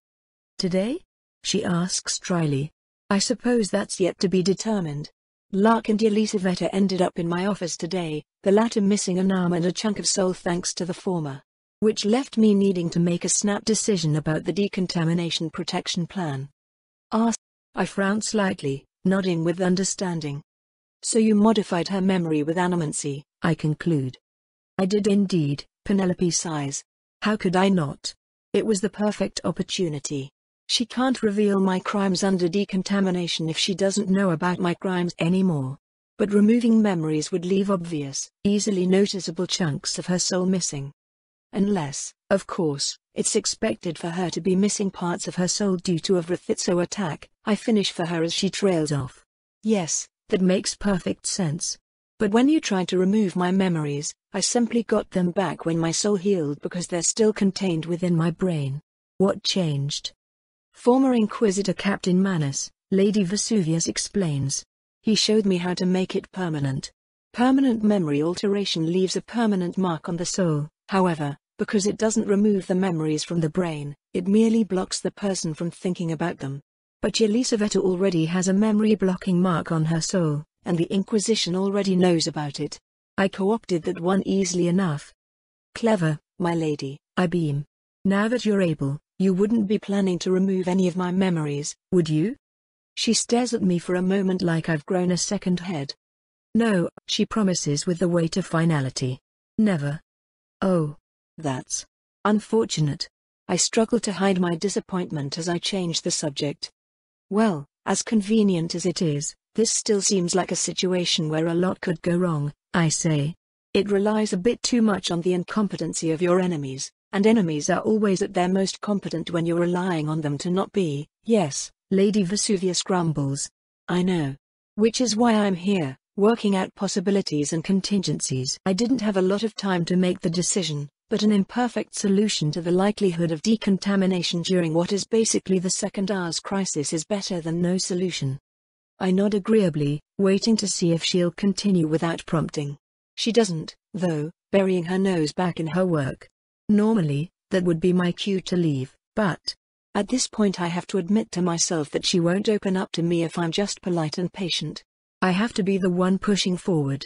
"Today?" she asks dryly. "I suppose that's yet to be determined. Lark and Elisaveta ended up in my office today, the latter missing an arm and a chunk of soul thanks to the former. Which left me needing to make a snap decision about the decontamination protection plan." I frown slightly, nodding with understanding. "So you modified her memory with animancy," I conclude. "I did indeed," Penelope sighs. "How could I not? It was the perfect opportunity. She can't reveal my crimes under decontamination if she doesn't know about my crimes anymore. But removing memories would leave obvious, easily noticeable chunks of her soul missing. Unless, of course, it's expected for her to be missing parts of her soul due to a Vrithitso attack," I finish for her as she trails off. "Yes, that makes perfect sense. But when you tried to remove my memories, I simply got them back when my soul healed because they're still contained within my brain. What changed?" "Former Inquisitor Captain Manus," Lady Vesuvius explains. "He showed me how to make it permanent. Permanent memory alteration leaves a permanent mark on the soul, however, because it doesn't remove the memories from the brain, it merely blocks the person from thinking about them. But Elisaveta already has a memory-blocking mark on her soul, and the Inquisition already knows about it. I co-opted that one easily enough." "Clever, my lady," I beam. "Now that you're able, you wouldn't be planning to remove any of my memories, would you?" She stares at me for a moment like I've grown a second head. "No," she promises with the weight of finality. "Never." "Oh. That's unfortunate." I struggle to hide my disappointment as I change the subject. Well, as convenient as it is, this still seems like a situation where a lot could go wrong, I say. It relies a bit too much on the incompetency of your enemies, and enemies are always at their most competent when you're relying on them to not be. Yes, Lady Vesuvius grumbles. I know. Which is why I'm here, working out possibilities and contingencies. I didn't have a lot of time to make the decision, but an imperfect solution to the likelihood of decontamination during what is basically the second hour's crisis is better than no solution. I nod agreeably, waiting to see if she'll continue without prompting. She doesn't, though, burying her nose back in her work. Normally, that would be my cue to leave, but at this point I have to admit to myself that she won't open up to me if I'm just polite and patient. I have to be the one pushing forward.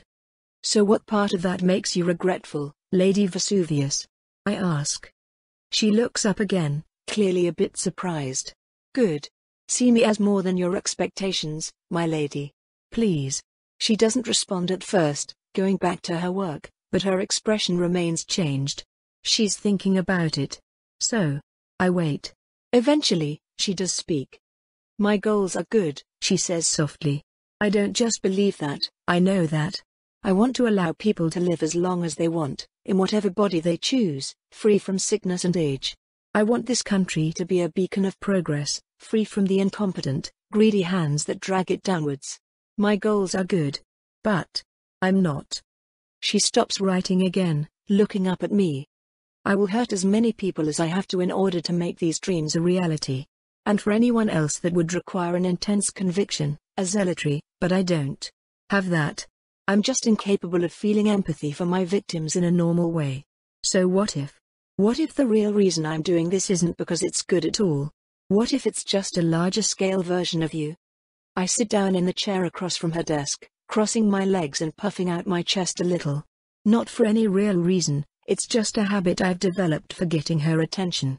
So what part of that makes you regretful, Lady Vesuvius? I ask. She looks up again, clearly a bit surprised. Good. See me as more than your expectations, my lady. Please. She doesn't respond at first, going back to her work, but her expression remains changed. She's thinking about it. So, I wait. Eventually, she does speak. My goals are good, she says softly. I don't just believe that, I know that. I want to allow people to live as long as they want, in whatever body they choose, free from sickness and age. I want this country to be a beacon of progress, free from the incompetent, greedy hands that drag it downwards. My goals are good. But I'm not. She stops writing again, looking up at me. I will hurt as many people as I have to in order to make these dreams a reality. And for anyone else that would require an intense conviction, a zealotry, but I don't have that. I'm just incapable of feeling empathy for my victims in a normal way. So what if? What if the real reason I'm doing this isn't because it's good at all? What if it's just a larger scale version of you? I sit down in the chair across from her desk, crossing my legs and puffing out my chest a little. Not for any real reason, it's just a habit I've developed for getting her attention.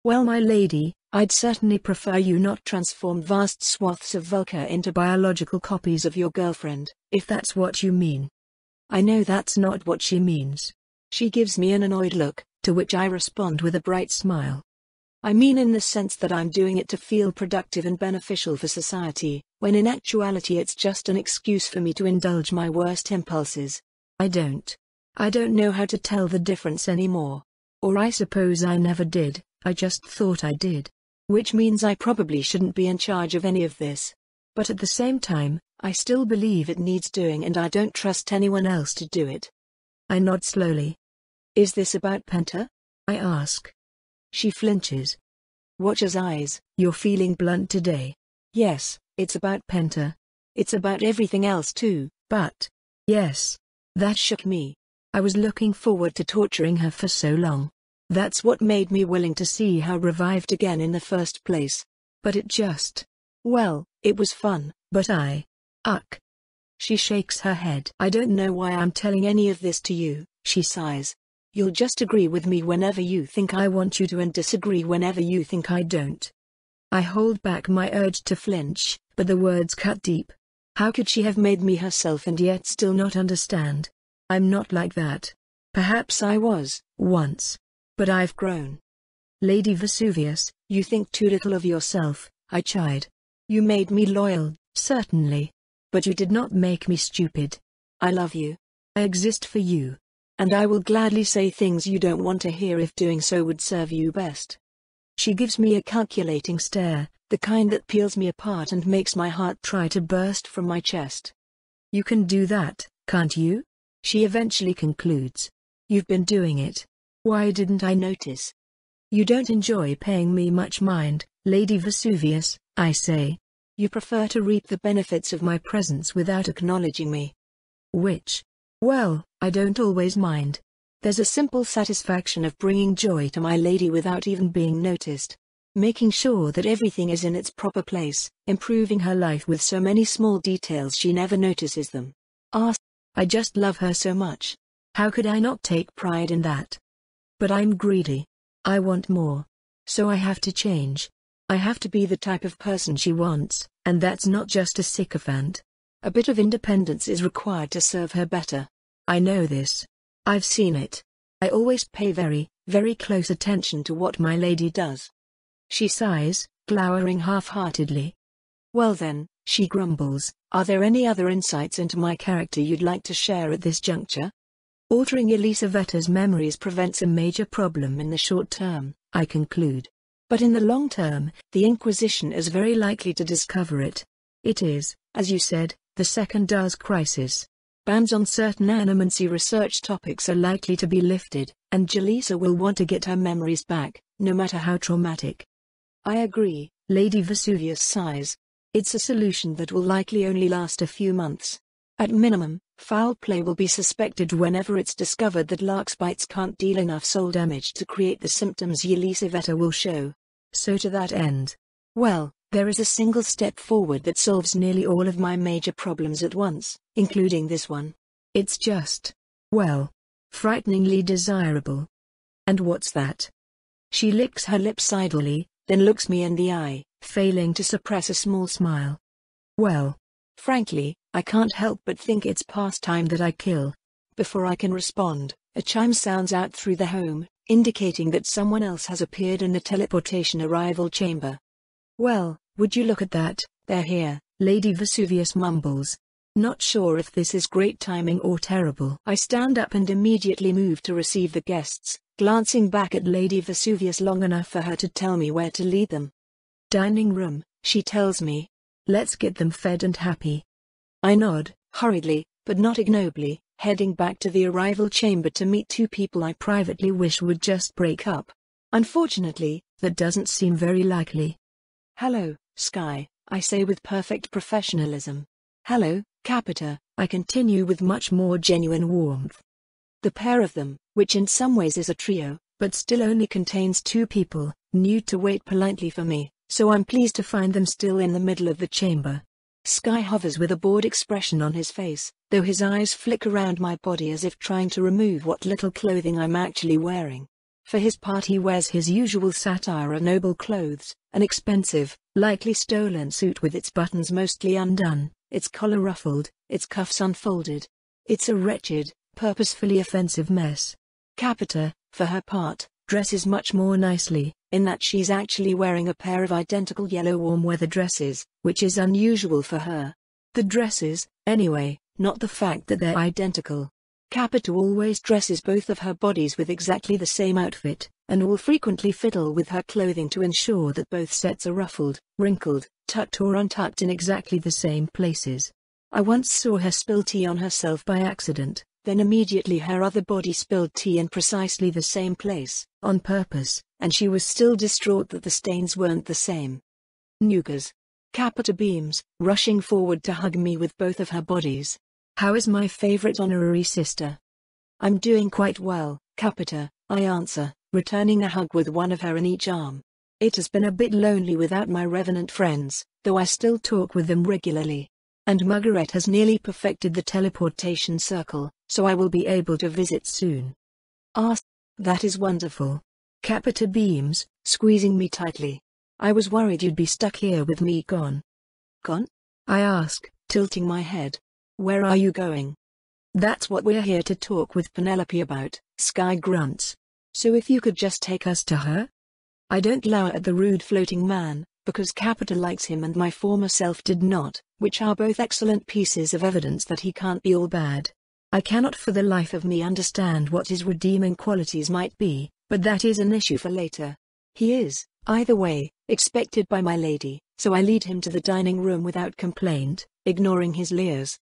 Well, my lady, I'd certainly prefer you not transform vast swaths of Vulca into biological copies of your girlfriend, if that's what you mean. I know that's not what she means. She gives me an annoyed look, to which I respond with a bright smile. I mean in the sense that I'm doing it to feel productive and beneficial for society, when in actuality it's just an excuse for me to indulge my worst impulses. I don't know how to tell the difference anymore. Or I suppose I never did, I just thought I did. Which means I probably shouldn't be in charge of any of this. But at the same time, I still believe it needs doing and I don't trust anyone else to do it. I nod slowly. Is this about Penta? I ask. She flinches. Watches eyes. You're feeling blunt today. Yes, it's about Penta. It's about everything else too, but yes. That shook me. I was looking forward to torturing her for so long. That's what made me willing to see her revived again in the first place. But it just... well, it was fun, but She shakes her head. I don't know why I'm telling any of this to you, she sighs. You'll just agree with me whenever you think I want you to and disagree whenever you think I don't. I hold back my urge to flinch, but the words cut deep. How could she have made me herself and yet still not understand? I'm not like that. Perhaps I was, once. But I've grown. Lady Vesuvius, you think too little of yourself, I chide. You made me loyal, certainly. But you did not make me stupid. I love you. I exist for you. And I will gladly say things you don't want to hear if doing so would serve you best. She gives me a calculating stare, the kind that peels me apart and makes my heart try to burst from my chest. You can do that, can't you? She eventually concludes. You've been doing it. Why didn't I notice? You don't enjoy paying me much mind, Lady Vesuvius, I say. You prefer to reap the benefits of my presence without acknowledging me. Which? Well, I don't always mind. There's a simple satisfaction of bringing joy to my lady without even being noticed. Making sure that everything is in its proper place, improving her life with so many small details she never notices them. I just love her so much. How could I not take pride in that? But I'm greedy. I want more. So I have to change. I have to be the type of person she wants, and that's not just a sycophant. A bit of independence is required to serve her better. I know this. I've seen it. I always pay very, very close attention to what my lady does. She sighs, glowering half-heartedly. Well then, she grumbles, are there any other insights into my character you'd like to share at this juncture? Altering Elisaveta's memories prevents a major problem in the short term, I conclude. But in the long term, the Inquisition is very likely to discover it. It is, as you said, the second DARS crisis. Bans on certain animancy research topics are likely to be lifted, and Jalisa will want to get her memories back, no matter how traumatic. I agree, Lady Vesuvius sighs. It's a solution that will likely only last a few months. At minimum, foul play will be suspected whenever it's discovered that Larkspites can't deal enough soul damage to create the symptoms Elisaveta will show. So to that end, well, there is a single step forward that solves nearly all of my major problems at once, including this one. It's just, well, frighteningly desirable. And what's that? She licks her lips idly, then looks me in the eye, failing to suppress a small smile. Well, frankly, I can't help but think it's past time that I kill. Before I can respond, a chime sounds out through the home, indicating that someone else has appeared in the teleportation arrival chamber. Well, would you look at that, they're here, Lady Vesuvius mumbles. Not sure if this is great timing or terrible. I stand up and immediately move to receive the guests, glancing back at Lady Vesuvius long enough for her to tell me where to lead them. Dining room, she tells me. Let's get them fed and happy. I nod, hurriedly, but not ignobly, heading back to the arrival chamber to meet two people I privately wish would just break up. Unfortunately, that doesn't seem very likely. Hello, Sky, I say with perfect professionalism. Hello, Capita, I continue with much more genuine warmth. The pair of them, which in some ways is a trio, but still only contains two people, need to wait politely for me, so I'm pleased to find them still in the middle of the chamber. Sky hovers with a bored expression on his face, though his eyes flick around my body as if trying to remove what little clothing I'm actually wearing. For his part he wears his usual satire of noble clothes, an expensive, likely stolen suit with its buttons mostly undone, its collar ruffled, its cuffs unfolded. It's a wretched, purposefully offensive mess. Capita, for her part, dresses much more nicely, in that she's actually wearing a pair of identical yellow warm-weather dresses, which is unusual for her. The dresses, anyway, not the fact that they're identical. Capita always dresses both of her bodies with exactly the same outfit, and will frequently fiddle with her clothing to ensure that both sets are ruffled, wrinkled, tucked or untucked in exactly the same places. I once saw her spill tea on herself by accident, then immediately her other body spilled tea in precisely the same place, on purpose, and she was still distraught that the stains weren't the same. Nugas. Capita beams, rushing forward to hug me with both of her bodies. How is my favorite honorary sister? I'm doing quite well, Capita, I answer, returning a hug with one of her in each arm. It has been a bit lonely without my revenant friends, though I still talk with them regularly. And Margaret has nearly perfected the teleportation circle, so I will be able to visit soon. That is wonderful. Capita beams, squeezing me tightly. I was worried you'd be stuck here with me gone. Gone? I ask, tilting my head. Where are you going? That's what we're here to talk with Penelope about, Sky grunts. So if you could just take us to her? I don't lower at the rude floating man, because Capita likes him and my former self did not, which are both excellent pieces of evidence that he can't be all bad. I cannot for the life of me understand what his redeeming qualities might be, but that is an issue for later. He is, either way, expected by my lady, so I lead him to the dining room without complaint, ignoring his leers.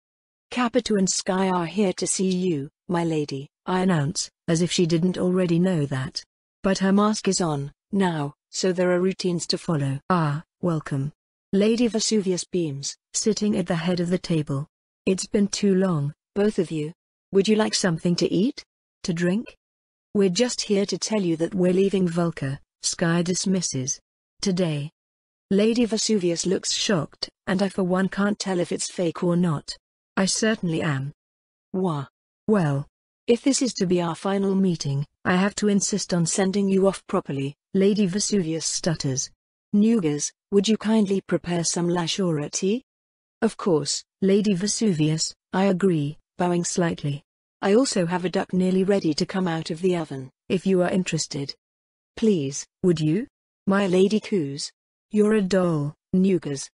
Capita and Sky are here to see you, my lady, I announce, as if she didn't already know that. But her mask is on, now, so there are routines to follow. Welcome. Lady Vesuvius beams, sitting at the head of the table. It's been too long, both of you. Would you like something to eat? To drink? We're just here to tell you that we're leaving Vulca, Sky dismisses. Today. Lady Vesuvius looks shocked, and I for one can't tell if it's fake or not. I certainly am. Wah. Well, if this is to be our final meeting, I have to insist on sending you off properly, Lady Vesuvius stutters. Nugas, would you kindly prepare some Lashura tea? Of course, Lady Vesuvius, I agree, bowing slightly. I also have a duck nearly ready to come out of the oven, if you are interested. Please, would you? My lady coos. You're a doll, Nugas.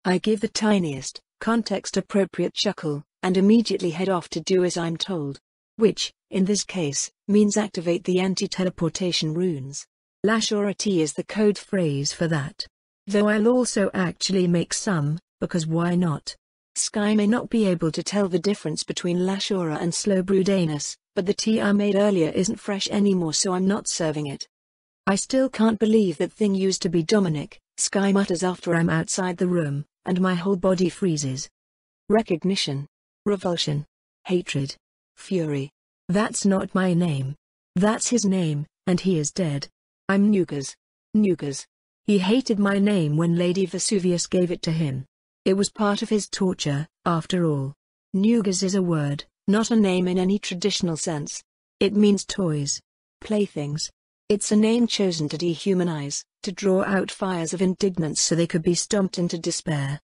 I give the tiniest, context-appropriate chuckle, and immediately head off to do as I'm told. Which, in this case, means activate the anti-teleportation runes. Lashorati is the code phrase for that. Though I'll also actually make some, because why not? Sky may not be able to tell the difference between Lashora and slow brewed anus, but the tea I made earlier isn't fresh anymore, so I'm not serving it. I still can't believe that thing used to be Dominic, Sky mutters after I'm outside the room, and my whole body freezes. Recognition. Revulsion. Hatred. Fury. That's not my name. That's his name, and he is dead. I'm Nugas. Nugas. He hated my name when Lady Vesuvius gave it to him. It was part of his torture, after all. Nugas is a word, not a name in any traditional sense. It means toys. Playthings. It's a name chosen to dehumanize, to draw out fires of indignance so they could be stomped into despair.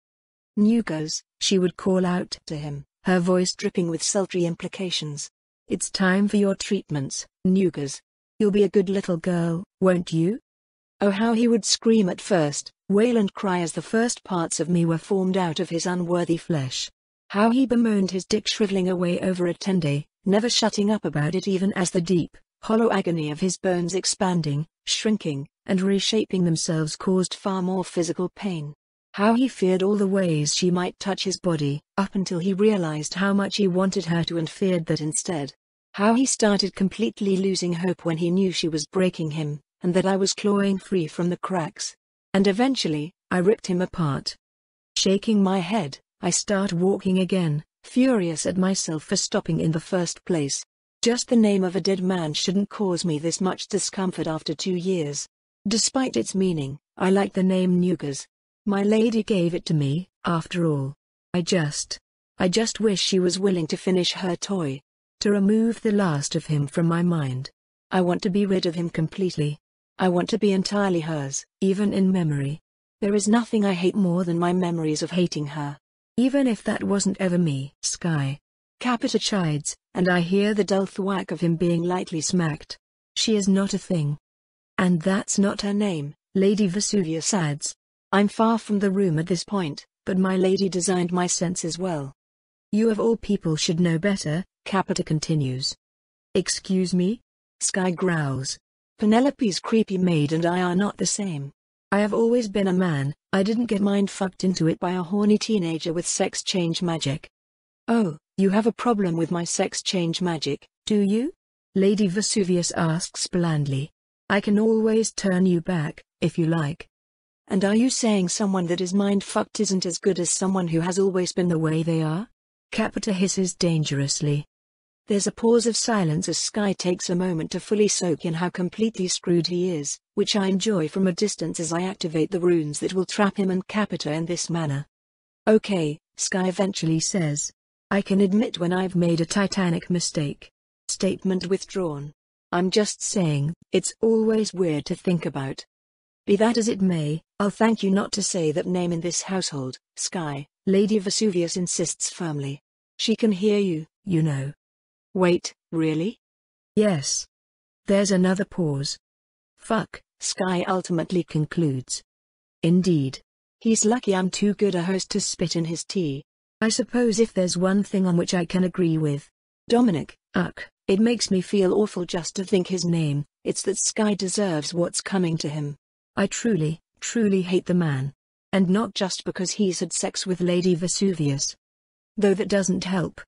Nugas, she would call out to him, her voice dripping with sultry implications. It's time for your treatments, Nugas. You'll be a good little girl, won't you? Oh, how he would scream at first, wail and cry as the first parts of me were formed out of his unworthy flesh. How he bemoaned his dick shriveling away over a tende, never shutting up about it even as the deep, hollow agony of his bones expanding, shrinking, and reshaping themselves caused far more physical pain. How he feared all the ways she might touch his body, up until he realized how much he wanted her to and feared that instead. How he started completely losing hope when he knew she was breaking him, and that I was clawing free from the cracks. And eventually, I ripped him apart. Shaking my head, I start walking again, furious at myself for stopping in the first place. Just the name of a dead man shouldn't cause me this much discomfort after 2 years. Despite its meaning, I like the name Nugas. My lady gave it to me, after all. I just wish she was willing to finish her toy. To remove the last of him from my mind. I want to be rid of him completely. I want to be entirely hers, even in memory. There is nothing I hate more than my memories of hating her. Even if that wasn't ever me. Sky. Capita chides, and I hear the dull thwack of him being lightly smacked. She is not a thing. And that's not her name, Lady Vesuvius adds. I'm far from the room at this point, but my lady designed my senses well. You of all people should know better, Capita continues. Excuse me? Sky growls. Penelope's creepy maid and I are not the same. I have always been a man, I didn't get mind-fucked into it by a horny teenager with sex change magic. Oh, you have a problem with my sex change magic, do you? Lady Vesuvius asks blandly. I can always turn you back, if you like. And are you saying someone that is mind-fucked isn't as good as someone who has always been the way they are? Capita hisses dangerously. There's a pause of silence as Sky takes a moment to fully soak in how completely screwed he is, which I enjoy from a distance as I activate the runes that will trap him and Capita in this manner. Okay, Sky eventually says. I can admit when I've made a titanic mistake. Statement withdrawn. I'm just saying, it's always weird to think about. Be that as it may, I'll thank you not to say that name in this household, Sky, Lady Vesuvius insists firmly. She can hear you, you know. Wait, really? Yes. There's another pause. Fuck, Sky ultimately concludes. Indeed. He's lucky I'm too good a host to spit in his tea. I suppose if there's one thing on which I can agree with Dominic, it makes me feel awful just to think his name, it's that Sky deserves what's coming to him. I truly hate the man. And not just because he's had sex with Lady Vesuvius. Though that doesn't help.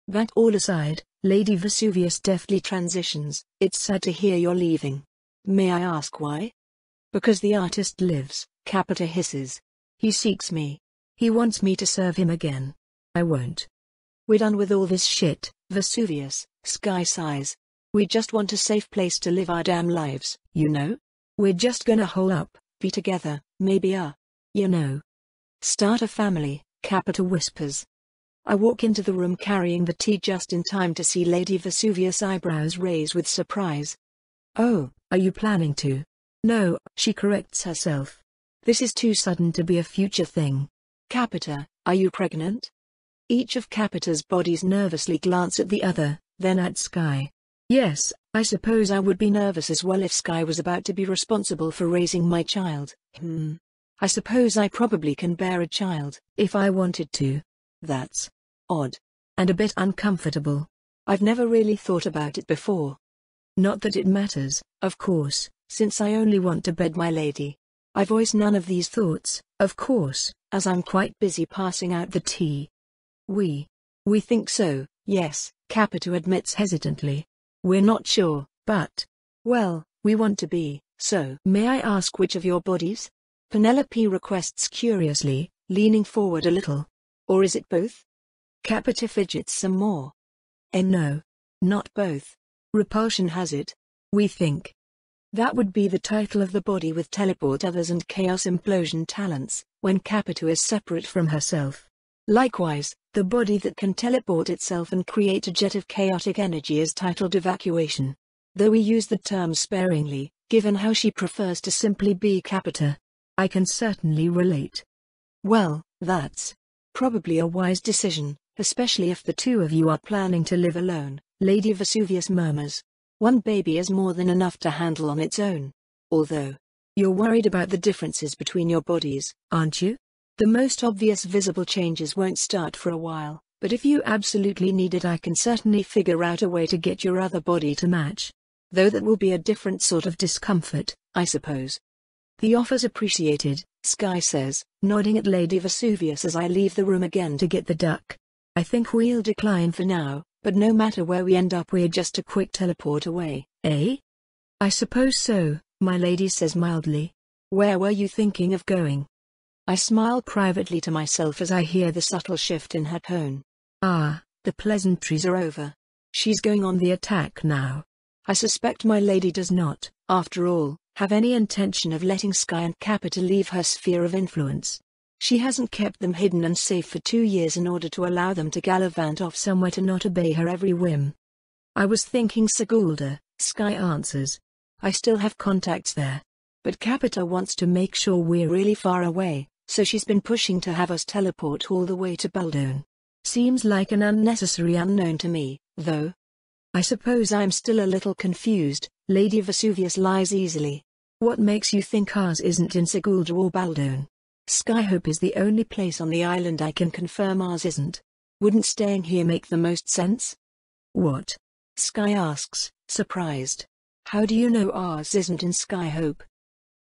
That all aside, Lady Vesuvius deftly transitions. It's sad to hear you're leaving. May I ask why? Because the artist lives, Capita hisses. He seeks me. He wants me to serve him again. I won't. We're done with all this shit, Vesuvius, Sky sighs. We just want a safe place to live our damn lives, you know? We're just gonna hole up, be together, maybe you know. Start a family, Capita whispers. I walk into the room carrying the tea just in time to see Lady Vesuvius' eyebrows raise with surprise. Oh, are you planning to? No, she corrects herself. This is too sudden to be a future thing. Capita, are you pregnant? Each of Capita's bodies nervously glance at the other, then at Sky. Yes, I suppose I would be nervous as well if Sky was about to be responsible for raising my child. I suppose I probably can bear a child, if I wanted to. That's odd. And a bit uncomfortable. I've never really thought about it before. Not that it matters, of course, since I only want to bed my lady. I voice none of these thoughts, of course, as I'm quite busy passing out the tea. We think so, yes, Capito admits hesitantly. We're not sure, but, well, we want to be, so. May I ask which of your bodies? Penelope requests curiously, leaning forward a little. Or is it both? Capito fidgets some more. No. Not both. Repulsion has it. We think. That would be the title of the body with teleport others and chaos implosion talents, when Capito is separate from herself. Likewise, the body that can teleport itself and create a jet of chaotic energy is titled evacuation. Though we use the term sparingly, given how she prefers to simply be Capita. I can certainly relate. Well, that's probably a wise decision, especially if the two of you are planning to live alone, Lady Vesuvius murmurs. One baby is more than enough to handle on its own. Although, you're worried about the differences between your bodies, aren't you? The most obvious visible changes won't start for a while, but if you absolutely need it I can certainly figure out a way to get your other body to match. Though that will be a different sort of discomfort, I suppose. The offer's appreciated, Sky says, nodding at Lady Vesuvius as I leave the room again to get the duck. I think we'll decline for now, but no matter where we end up we're just a quick teleport away, eh? I suppose so, my lady says mildly. Where were you thinking of going? I smile privately to myself as I hear the subtle shift in her tone. Ah, the pleasantries are over. She's going on the attack now. I suspect my lady does not, after all, have any intention of letting Sky and Capita leave her sphere of influence. She hasn't kept them hidden and safe for 2 years in order to allow them to gallivant off somewhere to not obey her every whim. I was thinking Sigulda, Sky answers. I still have contacts there. But Capita wants to make sure we're really far away, so she's been pushing to have us teleport all the way to Baldone. Seems like an unnecessary unknown to me, though. I suppose I'm still a little confused. Lady Vesuvius lies easily. What makes you think ours isn't in Sigulda or Baldone? Skyhope is the only place on the island I can confirm ours isn't. Wouldn't staying here make the most sense? What? Sky asks, surprised. How do you know ours isn't in Skyhope?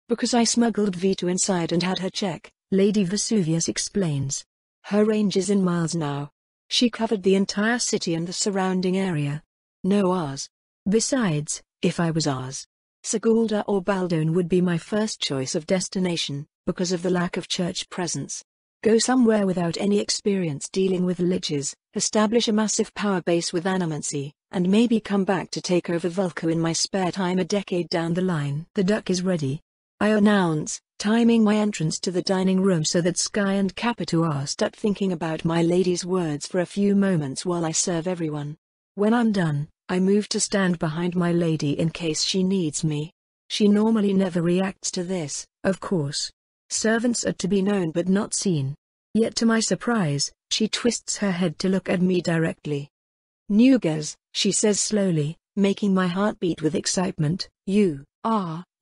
Because I smuggled Vito inside and had her check, Lady Vesuvius explains. Her range is in miles now. She covered the entire city and the surrounding area. No ours. Besides, if I was ours, Sigulda or Baldone would be my first choice of destination, because of the lack of church presence. Go somewhere without any experience dealing with liches, establish a massive power base with animancy, and maybe come back to take over Vulco in my spare time a decade down the line. The duck is ready, I announce, timing my entrance to the dining room so that Sky and Capito are stuck thinking about my lady's words for a few moments while I serve everyone. When I'm done, I move to stand behind my lady in case she needs me. She normally never reacts to this, of course. Servants are to be known but not seen. Yet to my surprise, she twists her head to look at me directly. Nugas, she says slowly, making my heart beat with excitement. You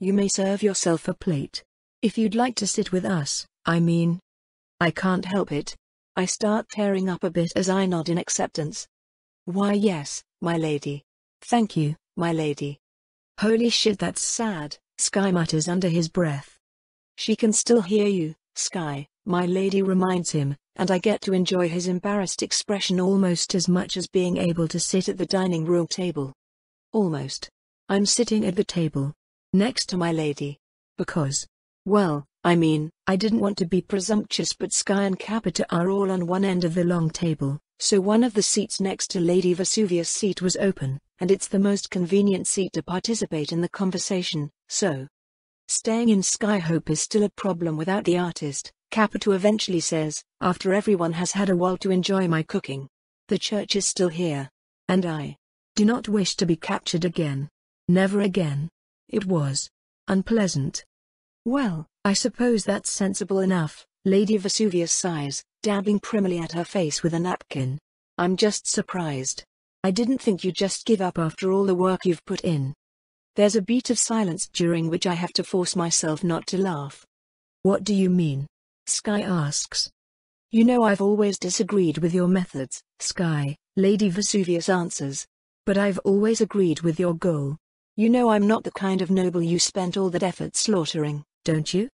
may serve yourself a plate. If you'd like to sit with us, I mean. I can't help it. I start tearing up a bit as I nod in acceptance. Why yes, my lady. Thank you, my lady. Holy shit, that's sad, Sky mutters under his breath. She can still hear you, Sky, my lady reminds him, and I get to enjoy his embarrassed expression almost as much as being able to sit at the dining room table. Almost. I'm sitting at the table, next to my lady. Because, well, I mean, I didn't want to be presumptuous, but Sky and Capita are all on one end of the long table, so one of the seats next to Lady Vesuvius' seat was open, and it's the most convenient seat to participate in the conversation, so. Staying in Skyhope is still a problem without the artist, Capito eventually says, after everyone has had a while to enjoy my cooking. The church is still here. And I do not wish to be captured again. Never again. It was unpleasant. Well, I suppose that's sensible enough, Lady Vesuvius sighs, dabbing primly at her face with a napkin. I'm just surprised. I didn't think you'd just give up after all the work you've put in. There's a beat of silence during which I have to force myself not to laugh. What do you mean? Sky asks. You know I've always disagreed with your methods, Sky, Lady Vesuvius answers. But I've always agreed with your goal. You know I'm not the kind of noble you spent all that effort slaughtering, don't you?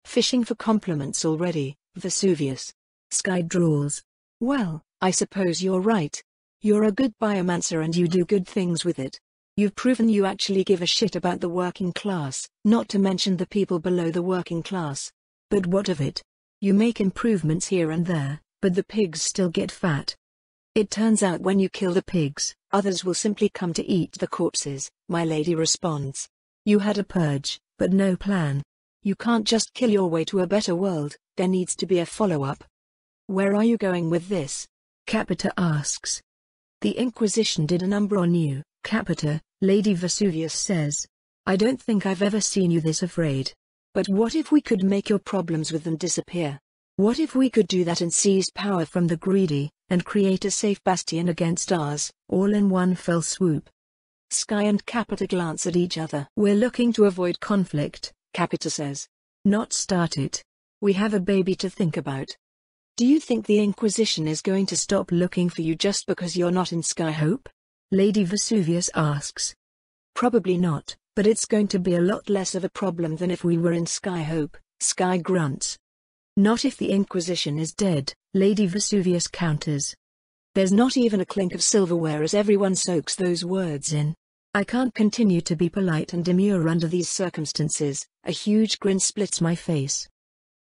Fishing for compliments already, Vesuvius. Sky drawls. Well, I suppose you're right. You're a good biomancer and you do good things with it. You've proven you actually give a shit about the working class, not to mention the people below the working class. But what of it? You make improvements here and there, but the pigs still get fat. It turns out when you kill the pigs, others will simply come to eat the corpses, my lady responds. You had a purge, but no plan. You can't just kill your way to a better world, there needs to be a follow-up. Where are you going with this? Capita asks. The Inquisition did a number on you, Capita, Lady Vesuvius says. I don't think I've ever seen you this afraid. But what if we could make your problems with them disappear? What if we could do that and seize power from the greedy, and create a safe bastion against ours, all in one fell swoop? Sky and Capita glance at each other. We're looking to avoid conflict, Capita says. Not start it. We have a baby to think about. Do you think the Inquisition is going to stop looking for you just because you're not in Skyhope? Lady Vesuvius asks. Probably not, but it's going to be a lot less of a problem than if we were in Skyhope, Sky grunts. Not if the Inquisition is dead, Lady Vesuvius counters. There's not even a clink of silverware as everyone soaks those words in. I can't continue to be polite and demure under these circumstances. A huge grin splits my face.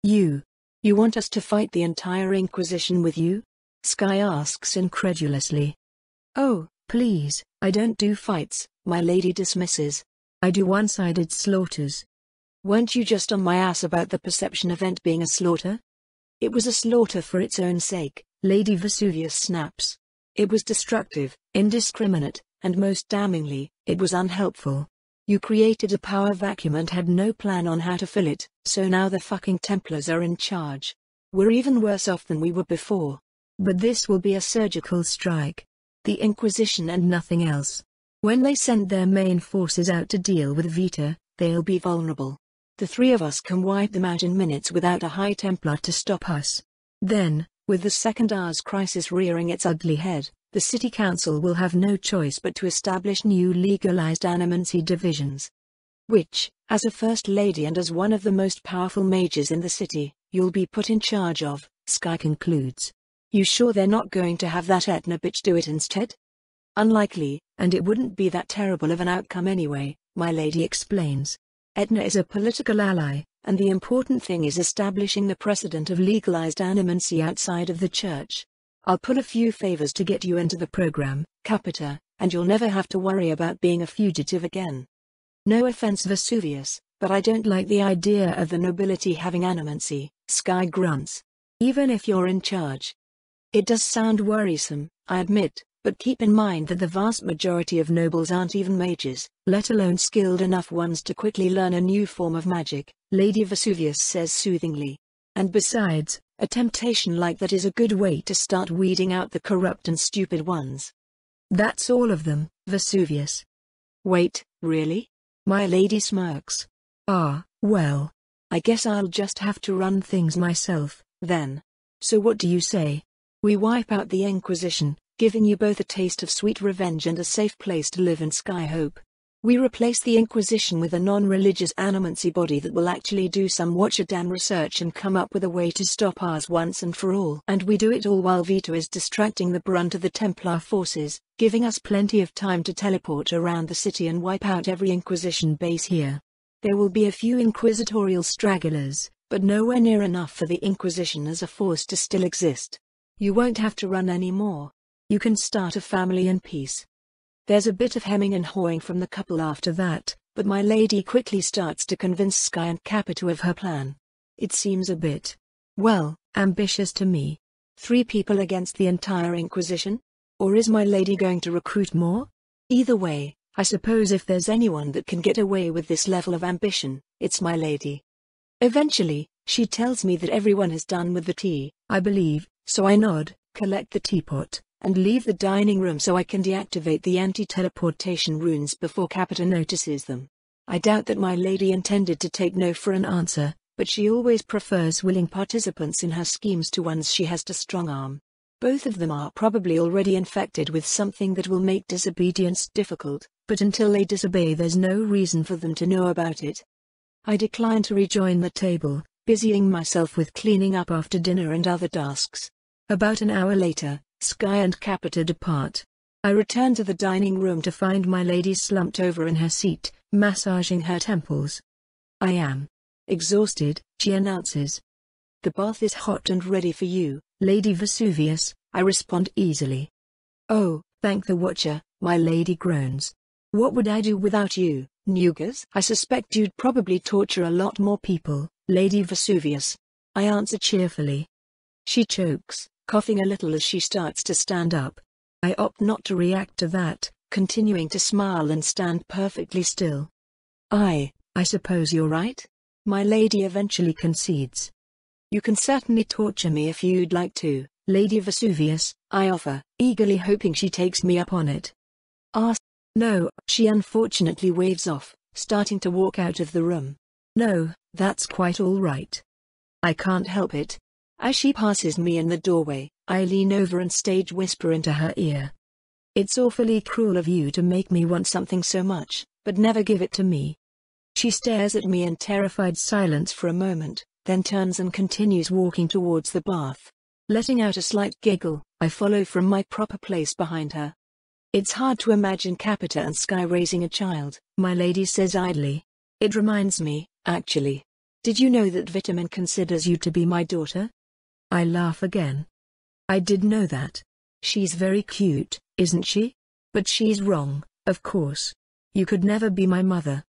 You want us to fight the entire Inquisition with you? Sky asks incredulously. Oh, please, I don't do fights, my lady dismisses. I do one-sided slaughters. Weren't you just on my ass about the perception event being a slaughter? It was a slaughter for its own sake, Lady Vesuvius snaps. It was destructive, indiscriminate, and most damningly, it was unhelpful. You created a power vacuum and had no plan on how to fill it, so now the fucking Templars are in charge. We're even worse off than we were before. But this will be a surgical strike. The Inquisition and nothing else. When they send their main forces out to deal with Vita, they'll be vulnerable. The three of us can wipe them out in minutes without a High Templar to stop us. Then, with the Second Ars crisis rearing its ugly head, the City Council will have no choice but to establish new legalized animancy divisions. Which, as a First Lady and as one of the most powerful mages in the city, you'll be put in charge of, Sky concludes. You sure they're not going to have that Etna bitch do it instead? Unlikely, and it wouldn't be that terrible of an outcome anyway, my lady explains. Etna is a political ally, and the important thing is establishing the precedent of legalized animancy outside of the church. I'll pull a few favors to get you into the program, Capita, and you'll never have to worry about being a fugitive again. No offense Vesuvius, but I don't like the idea of the nobility having animancy, Sky grunts. Even if you're in charge. It does sound worrisome, I admit, but keep in mind that the vast majority of nobles aren't even mages, let alone skilled enough ones to quickly learn a new form of magic, Lady Vesuvius says soothingly. And besides, a temptation like that is a good way to start weeding out the corrupt and stupid ones. That's all of them, Vesuvius. Wait, really? My lady smirks. Ah, well. I guess I'll just have to run things myself, then. So what do you say? We wipe out the Inquisition, giving you both a taste of sweet revenge and a safe place to live in Skyhope. We replace the Inquisition with a non-religious animancy body that will actually do some watcher-damn research and come up with a way to stop ours once and for all. And we do it all while Vito is distracting the brunt of the Templar forces, giving us plenty of time to teleport around the city and wipe out every Inquisition base here. There will be a few inquisitorial stragglers, but nowhere near enough for the Inquisition as a force to still exist. You won't have to run anymore. You can start a family in peace. There's a bit of hemming and hawing from the couple after that, but my lady quickly starts to convince Sky and Capita of her plan. It seems a bit, well, ambitious to me. 3 people against the entire Inquisition? Or is my lady going to recruit more? Either way, I suppose if there's anyone that can get away with this level of ambition, it's my lady. Eventually, she tells me that everyone has done with the tea, I believe, so I nod, collect the teapot, and leave the dining room so I can deactivate the anti-teleportation runes before Capita notices them. I doubt that my lady intended to take no for an answer, but she always prefers willing participants in her schemes to ones she has to strong-arm. Both of them are probably already infected with something that will make disobedience difficult, but until they disobey there's no reason for them to know about it. I decline to rejoin the table, busying myself with cleaning up after dinner and other tasks. About an hour later, Sky and Capita depart. I return to the dining room to find my lady slumped over in her seat, massaging her temples. I am exhausted, she announces. The bath is hot and ready for you, Lady Vesuvius, I respond easily. Oh, thank the Watcher, my lady groans. What would I do without you, Nugas? I suspect you'd probably torture a lot more people, Lady Vesuvius. I answer cheerfully. She chokes, coughing a little as she starts to stand up. I opt not to react to that, continuing to smile and stand perfectly still. I suppose you're right? My lady eventually concedes. You can certainly torture me if you'd like to, Lady Vesuvius, I offer, eagerly hoping she takes me up on it. No, she unfortunately waves off, starting to walk out of the room. No, that's quite all right. I can't help it. As she passes me in the doorway, I lean over and stage whisper into her ear. It's awfully cruel of you to make me want something so much, but never give it to me. She stares at me in terrified silence for a moment, then turns and continues walking towards the bath. Letting out a slight giggle, I follow from my proper place behind her. It's hard to imagine Capita and Sky raising a child, my lady says idly. It reminds me, actually. Did you know that Vitamin considers you to be my daughter? I laugh again. I did know that. She's very cute, isn't she? But she's wrong, of course. You could never be my mother.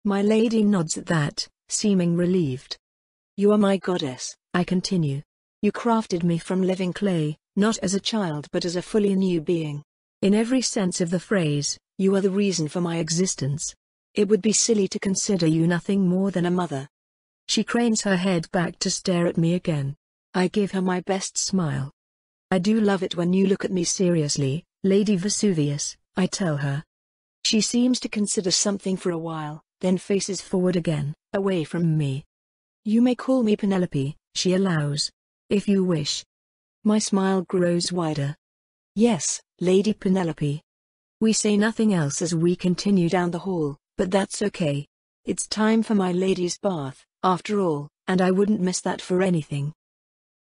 My lady nods at that, seeming relieved. You are my goddess, I continue. You crafted me from living clay, not as a child but as a fully new being. In every sense of the phrase, you are the reason for my existence. It would be silly to consider you nothing more than a mother. She cranes her head back to stare at me again. I give her my best smile. I do love it when you look at me seriously, Lady Vesuvius, I tell her. She seems to consider something for a while, then faces forward again, away from me. You may call me Penelope, she allows. If you wish. My smile grows wider. Yes, Lady Penelope. We say nothing else as we continue down the hall, but that's okay. It's time for my lady's bath, after all, and I wouldn't miss that for anything.